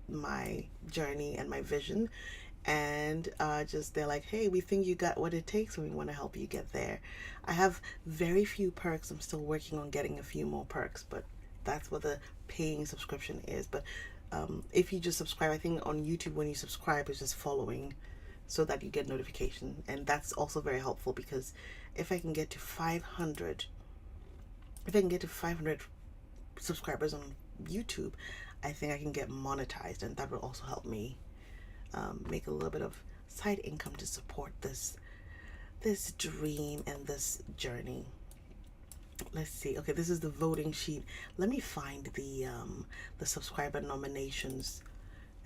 my journey and my vision, and just they're like, hey, we think you got what it takes and we want to help you get there. I have very few perks. I'm still working on getting a few more perks, but that's what the paying subscription is. But if you just subscribe, I think on YouTube when you subscribe it's just following so that you get notification, and that's also very helpful because if I can get to 500 subscribers on YouTube, I think I can get monetized, and that will also help me make a little bit of side income to support this dream and this journey. Let's see. Okay, this is the voting sheet. Let me find the subscriber nominations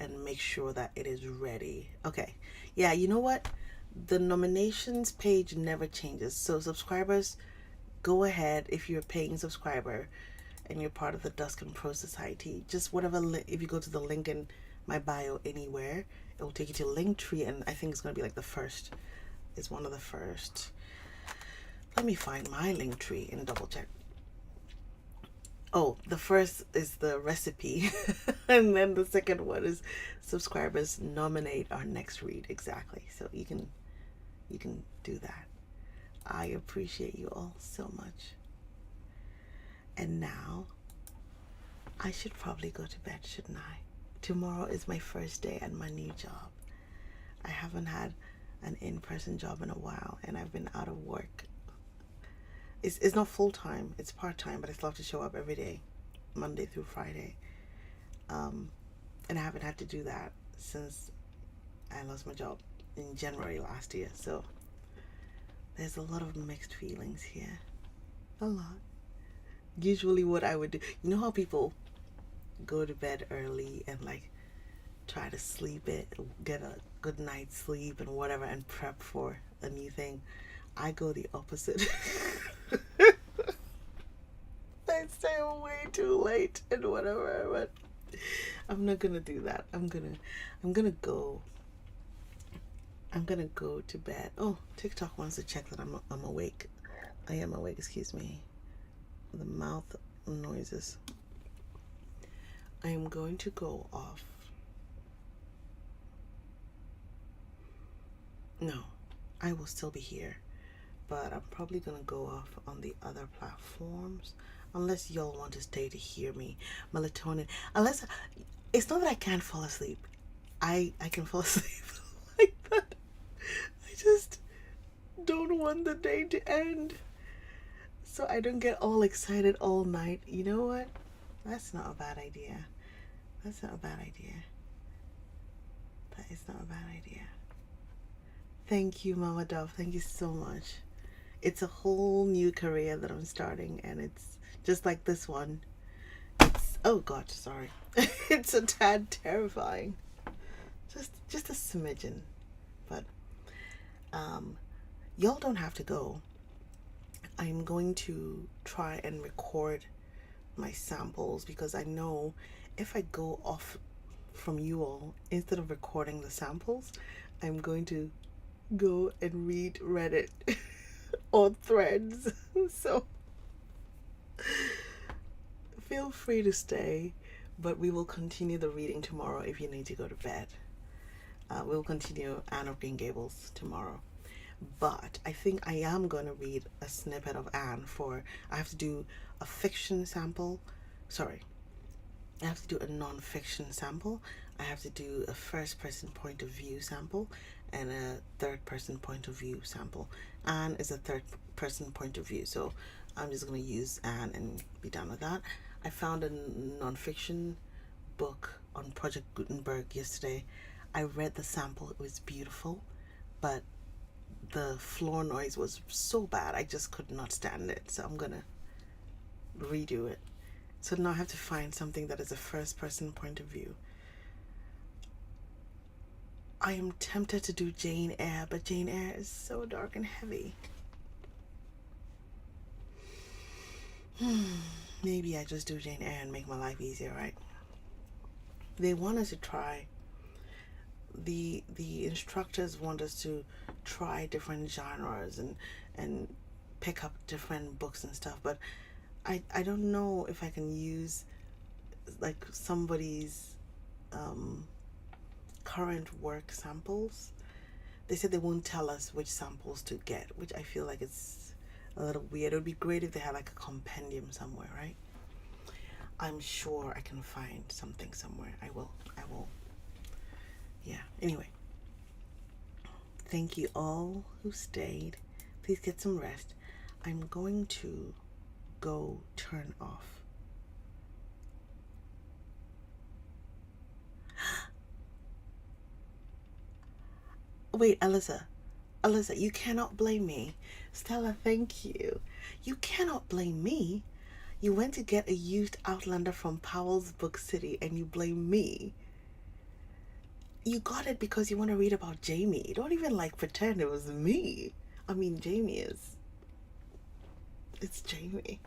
and make sure that it is ready. Okay. Yeah, you know what? The nominations page never changes. So subscribers, go ahead if you're a paying subscriber and you're part of the Dusk and Pro Society. Just whatever, if you go to the link in my bio anywhere, it will take you to Linktree, and I think it's going to be like the first. It's one of the first. Let me find my Linktree and double check. Oh, the first is the recipe, and then the second one is subscribers nominate our next read. Exactly. So you can do that. I appreciate you all so much. And now I should probably go to bed, shouldn't I? Tomorrow is my first day at my new job. I haven't had an in-person job in a while, and I've been out of work. It's not full-time, it's part-time, but I still have to show up every day, Monday through Friday. And I haven't had to do that since I lost my job in January last year. So there's a lot of mixed feelings here. A lot. Usually what I would do, you know how people go to bed early and like try to sleep it, get a good night's sleep and whatever, and prep for a new thing. I go the opposite. I stay way too late and whatever, but I'm not gonna do that. I'm gonna go to bed. Oh, TikTok wants to check that I'm awake. I am awake, excuse me. The mouth noises. I am going to go off. No, I will still be here, but I'm probably gonna go off on the other platforms unless y'all want to stay to hear me. Melatonin. Unless it's not that I can't fall asleep. I can fall asleep like that. I just don't want the day to end, so I don't get all excited all night. You know what? That's not a bad idea. That's not a bad idea. That is not a bad idea. Thank you, Mama Dove. Thank you so much. It's a whole new career that I'm starting, and it's just like this one. It's, oh God, sorry. It's a tad terrifying. Just a smidgen. But y'all don't have to go. I'm going to try and record my samples because I know if I go off from you all, instead of recording the samples, I'm going to go and read Reddit or Threads. So feel free to stay, but we will continue the reading tomorrow if you need to go to bed. We'll continue Anne of Green Gables tomorrow. But I think I am going to read a snippet of Anne I have to do a fiction sample. Sorry. I have to do a non-fiction sample. I have to do a first-person point of view sample and a third-person point of view sample. Anne is a third-person point of view, so I'm just going to use Anne and be done with that. I found a non-fiction book on Project Gutenberg yesterday. I read the sample. It was beautiful, but the floor noise was so bad I just could not stand it, so I'm gonna redo it. So now I have to find something that is a first person point of view. I am tempted to do Jane Eyre, but Jane Eyre is so dark and heavy. Maybe I just do Jane Eyre and make my life easier, right? They want us to try, the instructors want us to try different genres and pick up different books and stuff, but I don't know if I can use like somebody's current work samples. They said they won't tell us which samples to get, which I feel like it's a little weird. It would be great if they had like a compendium somewhere, right? I'm sure I can find something somewhere. I will. Yeah, anyway. Thank you all who stayed. Please get some rest. I'm going to go turn off. Wait, Alyssa, you cannot blame me. Stella, thank you. You cannot blame me. You went to get a used Outlander from Powell's Book City and you blame me. You got it because you want to read about Jamie. Don't even like pretend it was me. I mean, it's Jamie.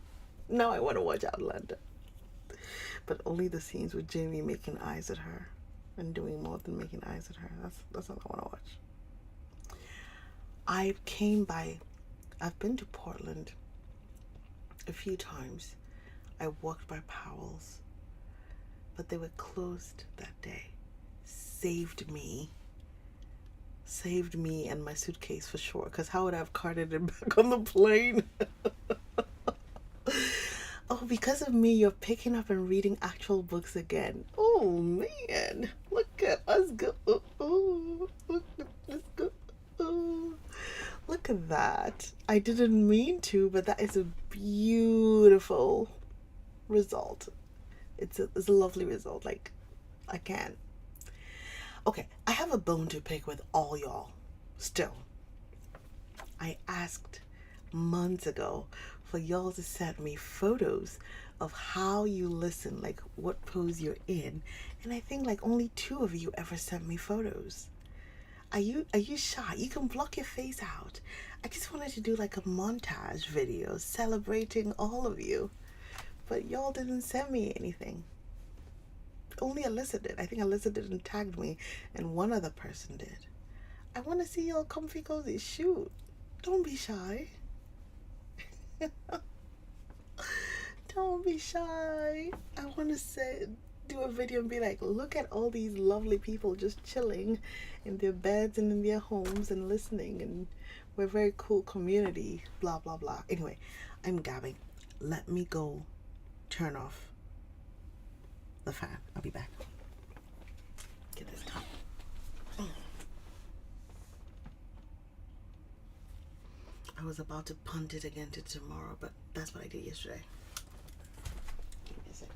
Now I want to watch Outlander. But only the scenes with Jamie making eyes at her and doing more than making eyes at her. That's all I want to watch. I've been to Portland a few times. I walked by Powell's, but they were closed that day. Saved me and my suitcase for sure, because how would I have carted it back on the plane? Oh, because of me, you're picking up and reading actual books again. Oh man, look at us go. Oh, look at us go. Oh, look at that. I didn't mean to, but that is a beautiful result. It's a lovely result. Like, I can't. Okay, I have a bone to pick with all y'all. Still, I asked months ago for y'all to send me photos of how you listen, like what pose you're in, and I think like only 2 of you ever sent me photos. Are you shy? You can block your face out. I just wanted to do like a montage video celebrating all of you, but y'all didn't send me anything. Only Alyssa did. I think Alyssa didn't tag me, and one other person did. I want to see y'all comfy cozy. Shoot, don't be shy. Don't be shy. I want to do a video and be like, look at all these lovely people just chilling in their beds and in their homes and listening, and we're a very cool community, blah blah blah. Anyway, I'm gabbing. Let me go turn off the fan. I'll be back. Get this cup. I was about to punt it again to tomorrow, but that's what I did yesterday. Give me a second.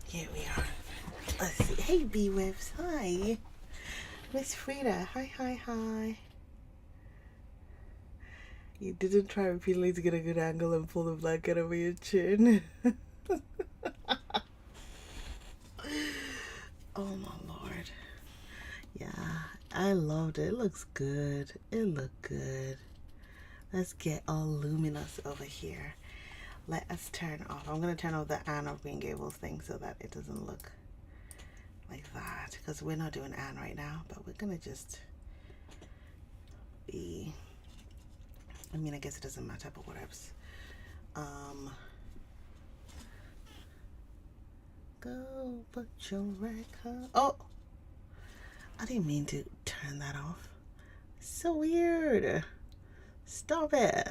Here we are. Let's see. Hey, B-Webs. Hi. Miss Frida. Hi. You didn't try repeatedly to get a good angle and pull the blanket over your chin. Oh, my Lord. Yeah, I loved it. It looks good. It looked good. Let's get all luminous over here. Let us turn off. I'm going to turn off the Anne of Green Gables thing so that it doesn't look like that, because we're not doing Anne right now, but we're going to just be, I mean, I guess it doesn't matter, but whatever. Go put your record. Oh, I didn't mean to turn that off. So weird. Stop it.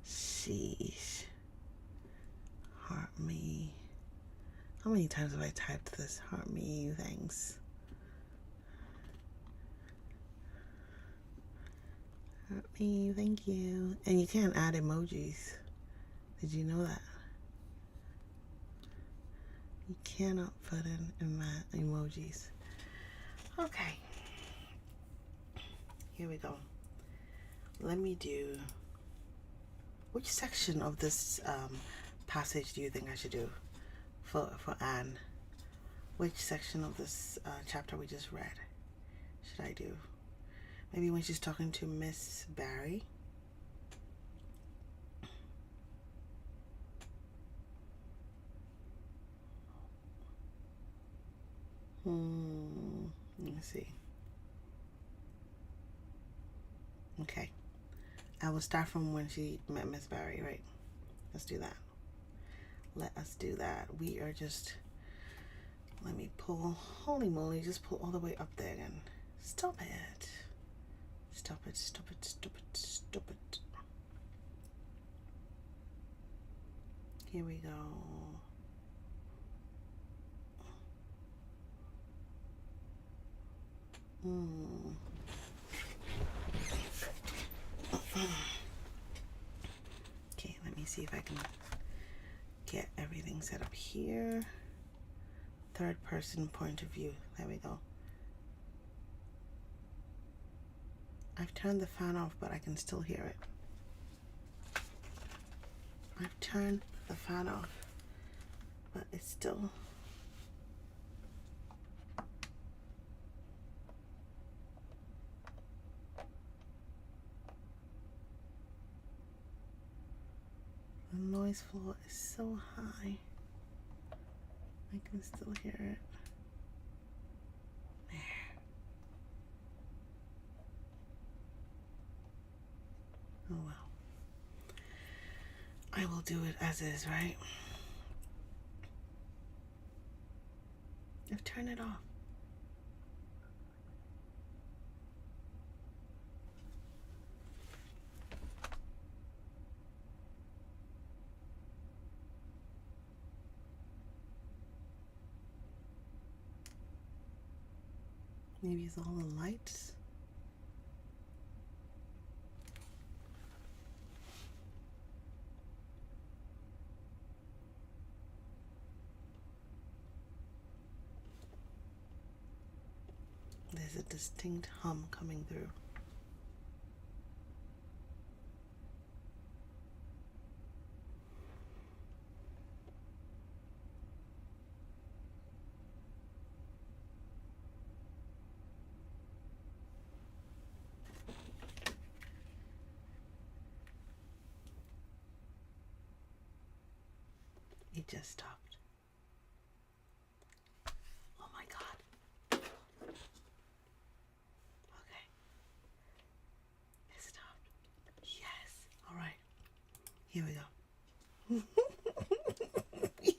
Sheesh. Heart me. How many times have I typed this? Heart me, thanks. Heart me, thank you. And you can't add emojis. Did you know that? You cannot put in emojis. Okay. Here we go. Let me do... Which section of this passage do you think I should do for Anne? Which section of this chapter we just read should I do? Maybe when she's talking to Miss Barry. Let me see. Okay. I will start from when she met Miss Barry, right? Let's do that. Let us do that. We are just... Let me pull... Holy moly, just pull all the way up there again. Stop it. Stop it, stop it, stop it, stop it. Here we go. Okay, let me see if I can get everything set up here. Third person point of view. There we go. I've turned the fan off, but I can still hear it. I've turned the fan off, but it's still... The noise floor is so high. I can still hear it. There. Oh well. I will do it as is, right? I've turned it off. Maybe it's all the lights. There's a distinct hum coming through. It just stopped. Oh my God. Okay. It stopped. Yes. All right. Here we go. Yes.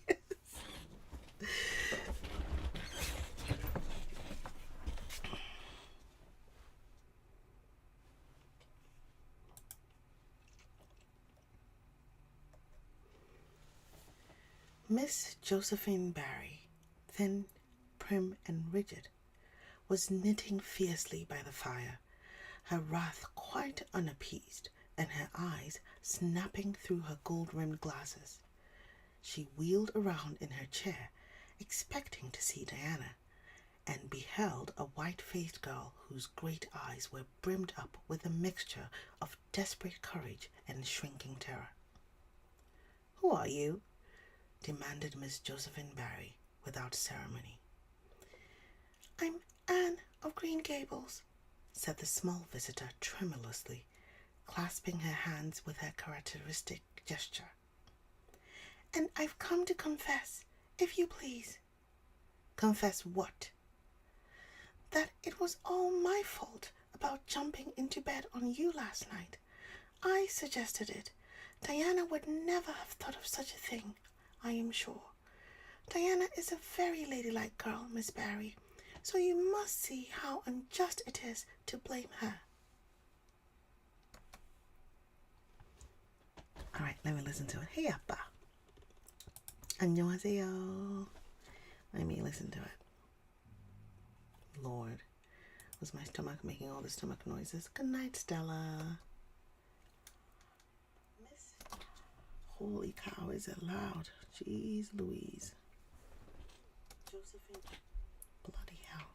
Miss Josephine Barry, thin, prim, and rigid, was knitting fiercely by the fire, her wrath quite unappeased, and her eyes snapping through her gold-rimmed glasses. She wheeled around in her chair, expecting to see Diana, and beheld a white-faced girl whose great eyes were brimmed up with a mixture of desperate courage and shrinking terror. "Who are you?" demanded Miss Josephine Barry without ceremony. "I'm Anne of Green Gables," said the small visitor tremulously, clasping her hands with her characteristic gesture. "And I've come to confess, if you please." "Confess what?" "That it was all my fault about jumping into bed on you last night. I suggested it. Diana would never have thought of such a thing, I am sure. Diana is a very ladylike girl, Miss Barry, so you must see how unjust it is to blame her." All right, let me listen to it. Hey, Appa. 안녕하세요. I mean, listen to it. Lord, was my stomach making all the stomach noises? Good night, Stella. Holy cow, is it loud? Jeez Louise. Josephine. Bloody hell.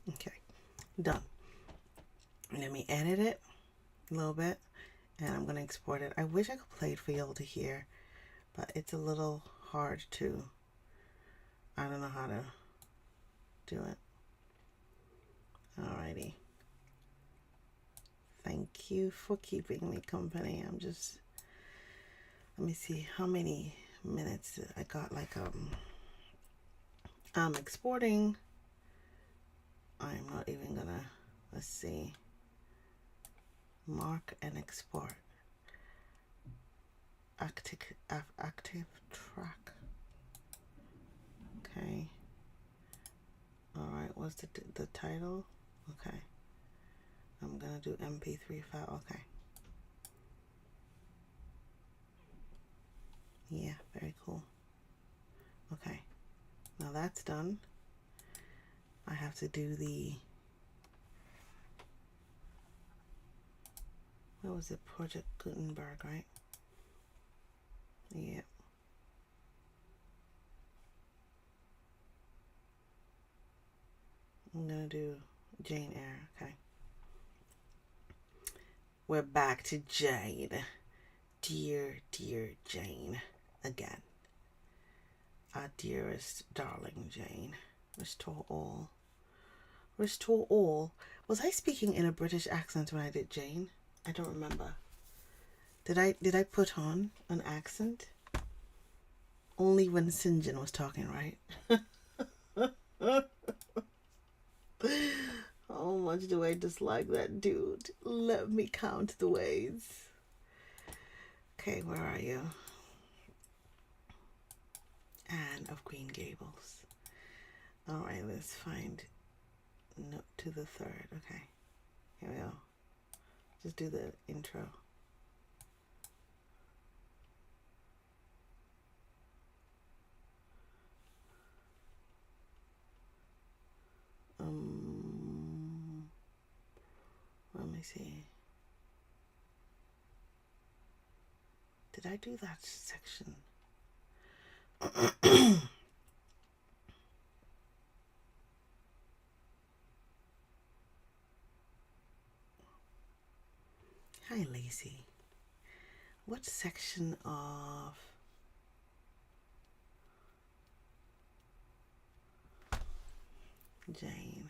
Okay, done. Let me edit it a little bit, and I'm gonna export it. I wish I could play it for y'all to hear, but it's a little hard to. I don't know how to do it. Alrighty. Thank you for keeping me company. I'm just, let me see how many minutes I got. Like I'm exporting. I'm not even gonna, let's see, mark and export. Active track. Okay. All right, what's the title? Okay. I'm gonna do MP3 file. Okay. Yeah, very cool. Okay. Now that's done. I have to do the, what was it? Project Gutenberg, right? Yeah. I'm gonna do Jane Eyre. Okay. We're back to Jane. Dear, dear Jane. Again. Our dearest darling Jane. Restore all. Restore all. Was I speaking in a British accent when I did Jane? I don't remember. Did I put on an accent? Only when St. John was talking, right? How much do I dislike that dude? Let me count the ways. Okay, where are you? Anne of Green Gables. Alright, let's find note to the third. Okay, here we go. Just do the intro. Let me see. Did I do that section? Hi, Lacey. What section of Jane?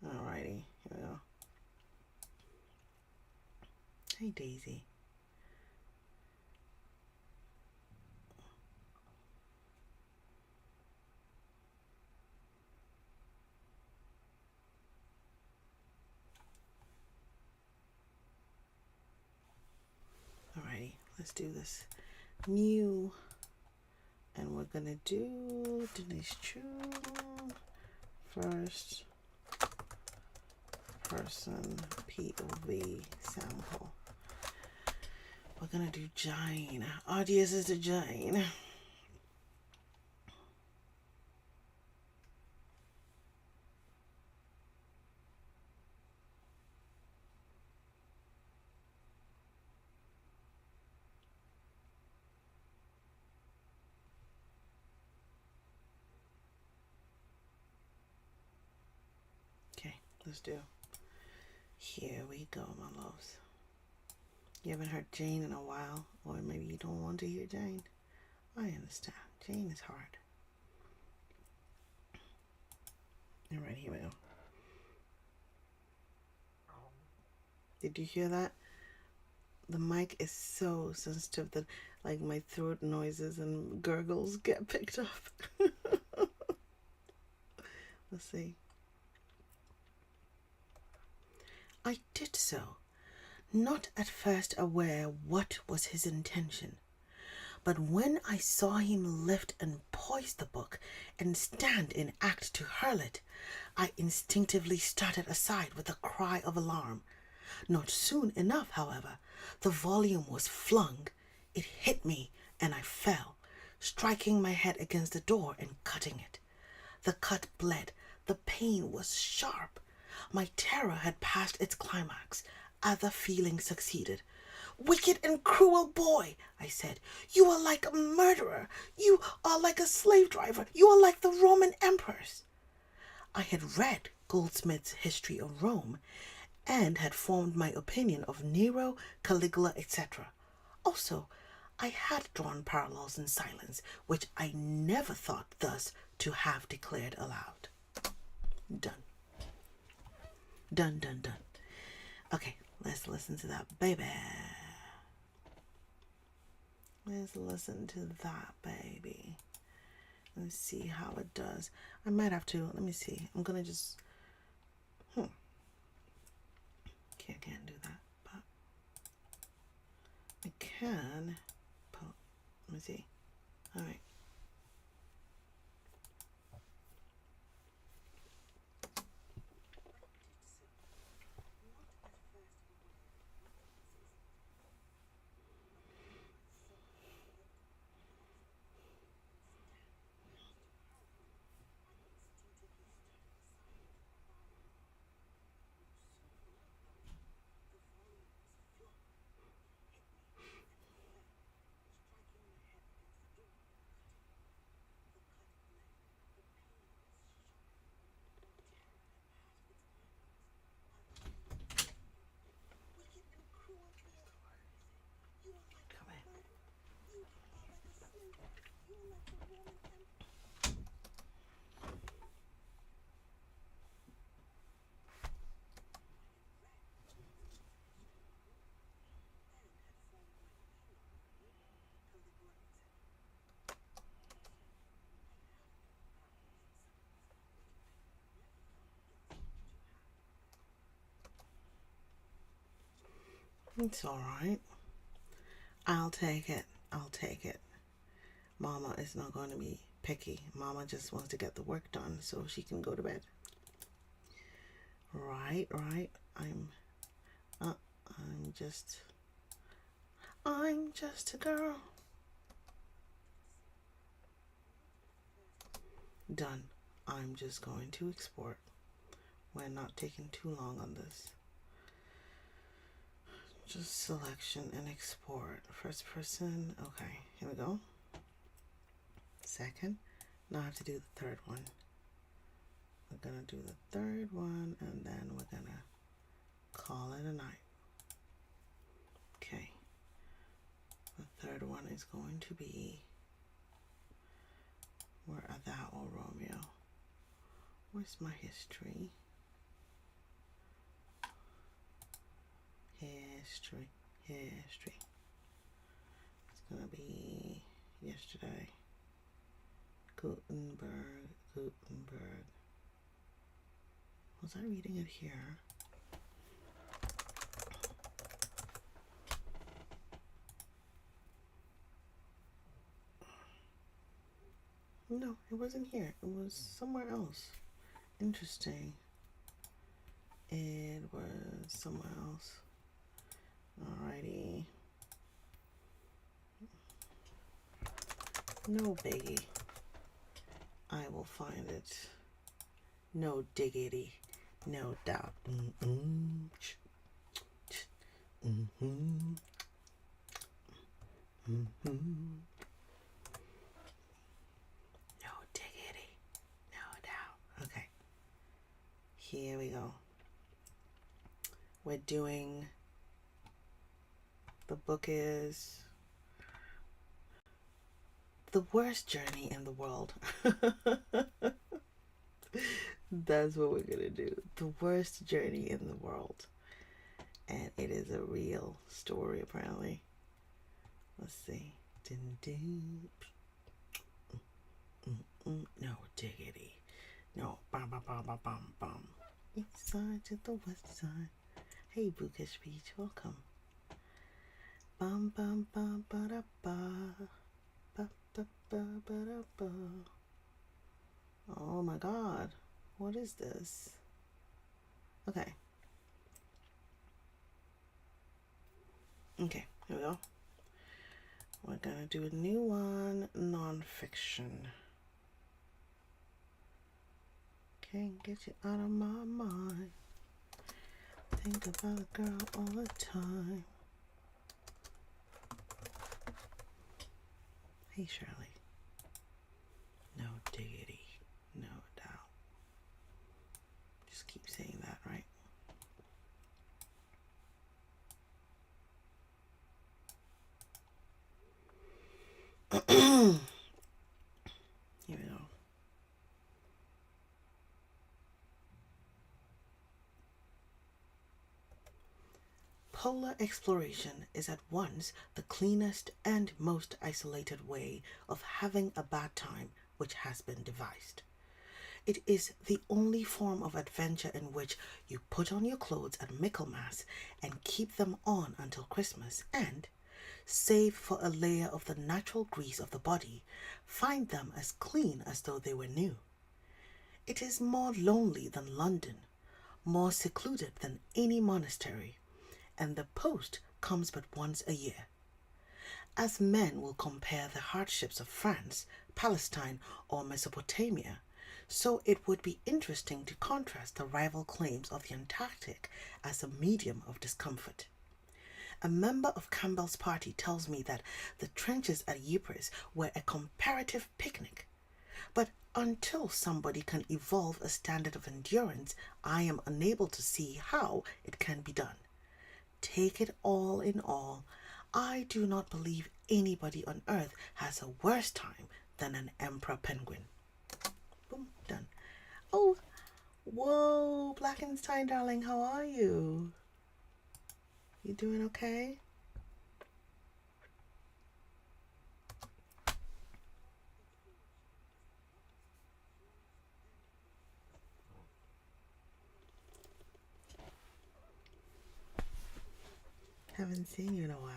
Alrighty, here we go. Hey, Daisy. Alrighty, let's do this. New, and we're gonna do Denise Chu first person POV sample. We're gonna do Jane. Oh, this is the Jane. Okay, let's do. Here we go, my loves. You haven't heard Jane in a while, or maybe you don't want to hear Jane. I understand. Jane is hard. All right, here we go. Did you hear that? The mic is so sensitive that like my throat noises and gurgles get picked up. Let's see. I did so, not at first aware what was his intention. But when I saw him lift and poise the book and stand in act to hurl it, I instinctively started aside with a cry of alarm. Not soon enough, however, the volume was flung. It hit me, and I fell, striking my head against the door and cutting it. The cut bled. The pain was sharp. My terror had passed its climax. Other feelings succeeded. "Wicked and cruel boy," I said. "You are like a murderer. You are like a slave driver. You are like the Roman emperors." I had read Goldsmith's History of Rome and had formed my opinion of Nero, Caligula, etc. Also, I had drawn parallels in silence, which I never thought thus to have declared aloud. Done. Done, done, done. Okay, let's listen to that, baby. Let's listen to that, baby. Let's see how it does. I might have to, let me see. I'm going to just, can't do that, but I can, let me see. All right. It's all right. I'll take it. I'll take it. Mama is not going to be picky. Mama just wants to get the work done so she can go to bed. Right. I'm just a girl. Done. I'm just going to export. We're not taking too long on this. Just selection and export. First person. Okay, here we go. Second. Now I have to do the third one. We're gonna do the third one and then we're gonna call it a night. Okay. The third one is going to be Where Art Thou, O Romeo? Where's my history? History. It's gonna be yesterday. Gutenberg. Was I reading it here? No, it wasn't here. It was somewhere else. Interesting. It was somewhere else. Alrighty. No biggie. I will find it. No diggity. No doubt. Mm-hmm. Mm-hmm. Mm-hmm. No diggity. No doubt. Okay. Here we go. We're doing, the book is The Worst Journey in the World. That's what we're gonna do. The Worst Journey in the World. And it is a real story, apparently. Let's see. No diggity. No. Bum, bum, bum, bum, bum, bum. East side to the west side. Hey, Bookish Beach, welcome. Bum, bum, bum, ba, da, ba. Ba, ba, ba, ba, da, ba. Oh my God. What is this? Okay. Okay, here we go. We're gonna do a new one, nonfiction. Can't get you out of my mind. Think about a girl all the time. Hey, Shirley. No diggity, no doubt. Just keep saying that, right? Here we go. Polar exploration is at once the cleanest and most isolated way of having a bad time which has been devised. It is the only form of adventure in which you put on your clothes at Michaelmas and keep them on until Christmas and, save for a layer of the natural grease of the body, find them as clean as though they were new. It is more lonely than London, more secluded than any monastery, and the post comes but once a year. As men will compare the hardships of France, Palestine, or Mesopotamia, so it would be interesting to contrast the rival claims of the Antarctic as a medium of discomfort. A member of Campbell's party tells me that the trenches at Ypres were a comparative picnic. But until somebody can evolve a standard of endurance, I am unable to see how it can be done. Take it all in all, I do not believe anybody on earth has a worse time than an emperor penguin. Boom, done. Oh, whoa, Blackenstein, darling, how are you? You doing okay? Haven't seen you in a while.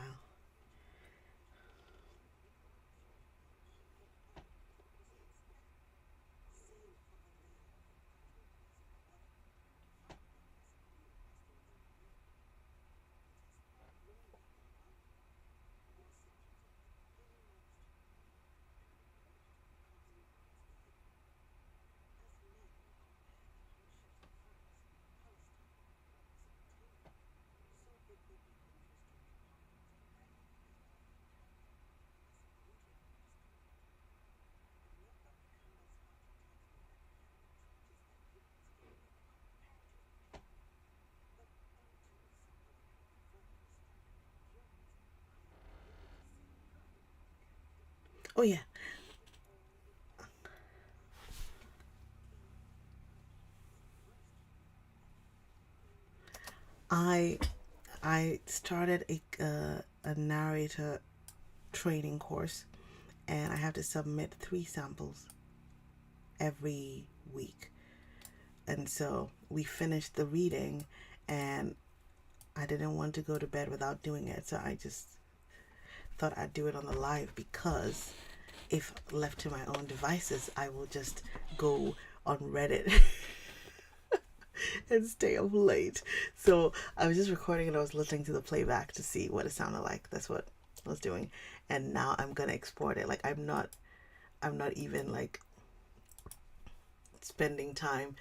Oh yeah, I I started a narrator training course, and I have to submit 3 samples every week. And so we finished the reading, and I didn't want to go to bed without doing it, so I just thought I'd do it on the live, because if left to my own devices, I will just go on Reddit and stay up late. So I was just recording and I was listening to the playback to see what it sounded like. That's what I was doing. And now I'm gonna export it. Like I'm not even like spending time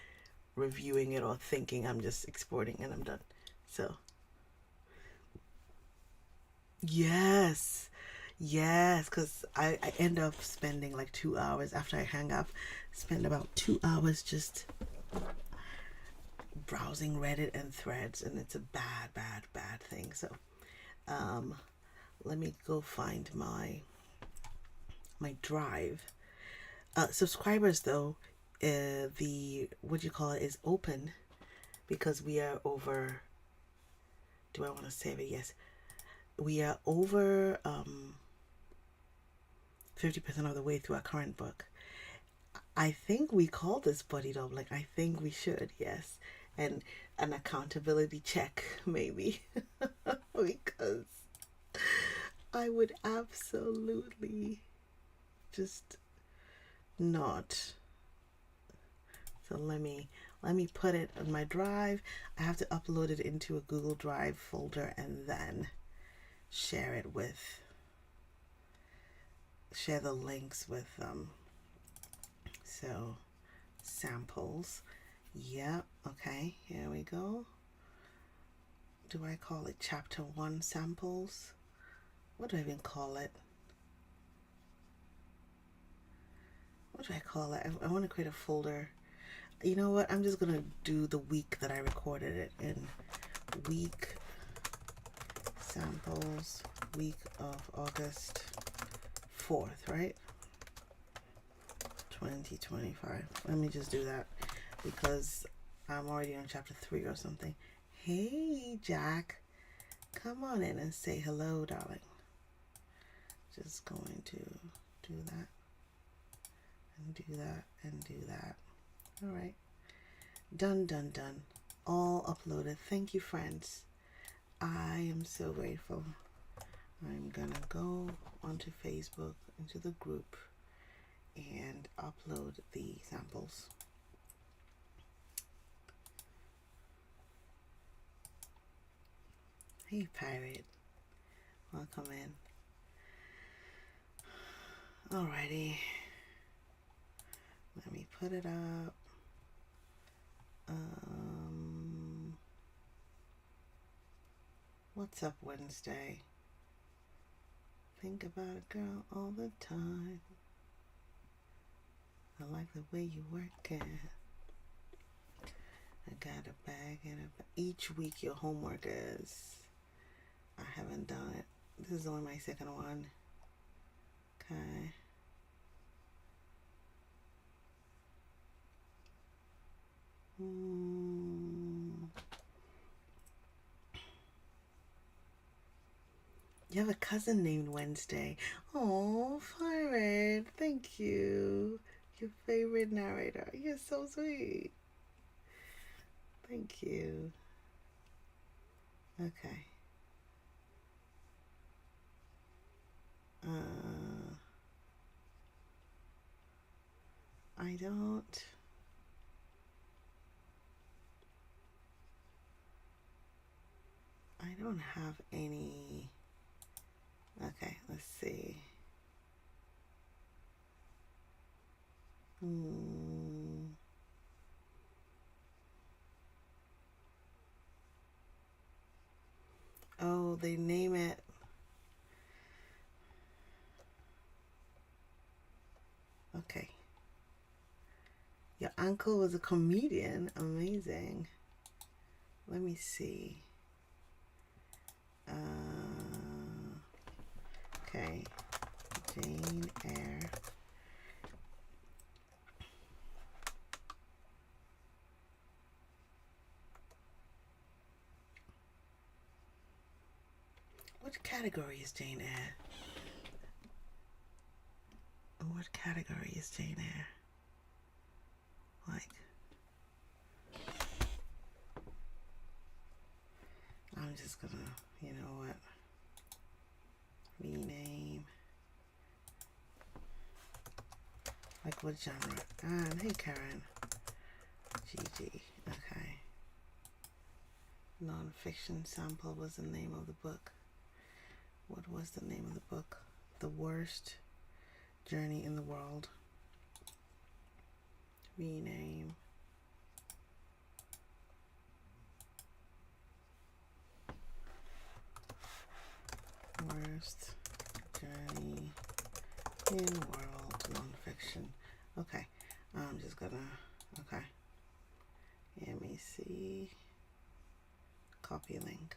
reviewing it or thinking. I'm just exporting and I'm done. So yes. Yes, because I end up spending like 2 hours after I hang up, spend about 2 hours just browsing Reddit and threads, and it's a bad, bad, bad thing. So um, let me go find my drive. Subscribers though, the what do you call it is open because we are over. Do I want to save it? Yes, we are over 50% of the way through our current book. I think we call this buddied up. Like I think we should, yes, and an accountability check maybe, because I would absolutely just not. So let me put it on my drive. I have to upload it into a Google Drive folder and then share it with share the links with so samples. Yep, okay, here we go. Do I call it chapter 1 samples? What do I even call it? What do I call it? I want to create a folder. You know what? I'm just gonna do the week that I recorded it in. Week samples, week of August 4th, right? 2025. Let me just do that because I'm already on chapter 3 or something. Hey, Jack. Come on in and say hello, darling. Just going to do that and do that and do that. All right. Done, done, done. All uploaded. Thank you, friends. I am so grateful. I'm gonna go onto Facebook, into the group, and upload the samples. Hey, pirate. Welcome in. Alrighty. Let me put it up. What's up Wednesday? Think about a girl all the time. I like the way you work it. I got a bag and each week your homework is. I haven't done it. This is only my second one. Okay. You have a cousin named Wednesday. Oh, Pirate. Thank you. Your favorite narrator. You're so sweet. Thank you. Okay. I don't have any. Okay, let's see. Oh, they name it. Okay. Your uncle was a comedian. Amazing. Let me see. Okay. Jane Eyre. What category is Jane Eyre? What category is Jane Eyre? Like, I'm just gonna, you know what? Rename. Like what genre? Hey Karen. GG. Okay. Nonfiction sample was the name of the book. What was the name of the book? The Worst Journey in the World. Rename. Worst Journey in World Nonfiction. Okay, I'm just gonna, okay. Let me see. Copy link.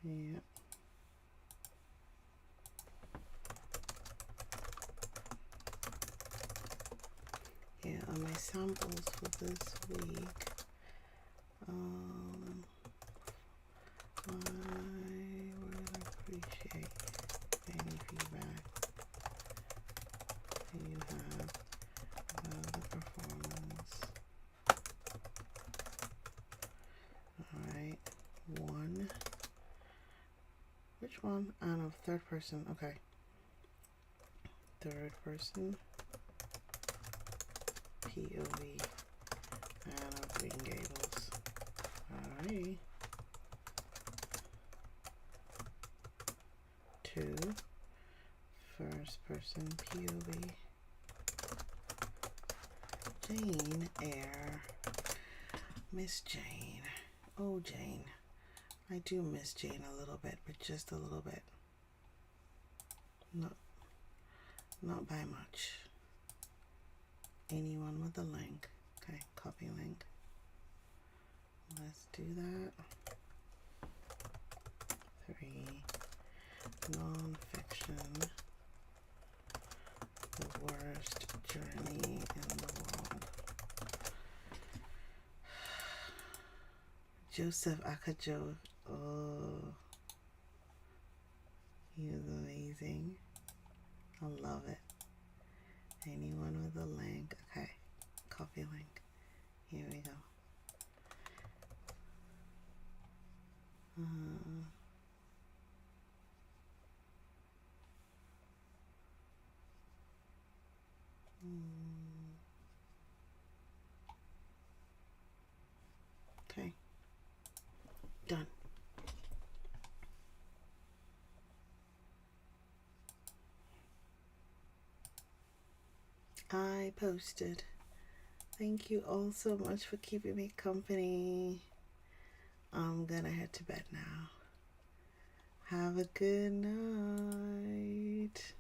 Yep. Yeah, on my samples for this week, I would appreciate any feedback you have about the performance. Alright, one. Which one? I don't know, third person. Okay. Third person. POV. Anna of Green Gables. Alright. 2. First person POV. Jane Eyre. Miss Jane. Oh, Jane. I do miss Jane a little bit, but just a little bit. Not by much. Anyone with a link. Okay, copy link. Let's do that. 3. Nonfiction. The Worst Journey in the World. Joseph Akajo. Oh, he was amazing. I love it. Anyone with a link. Okay, copy link. Here we go. Okay, done. I posted. Thank you all so much for keeping me company. I'm gonna head to bed now. Have a good night.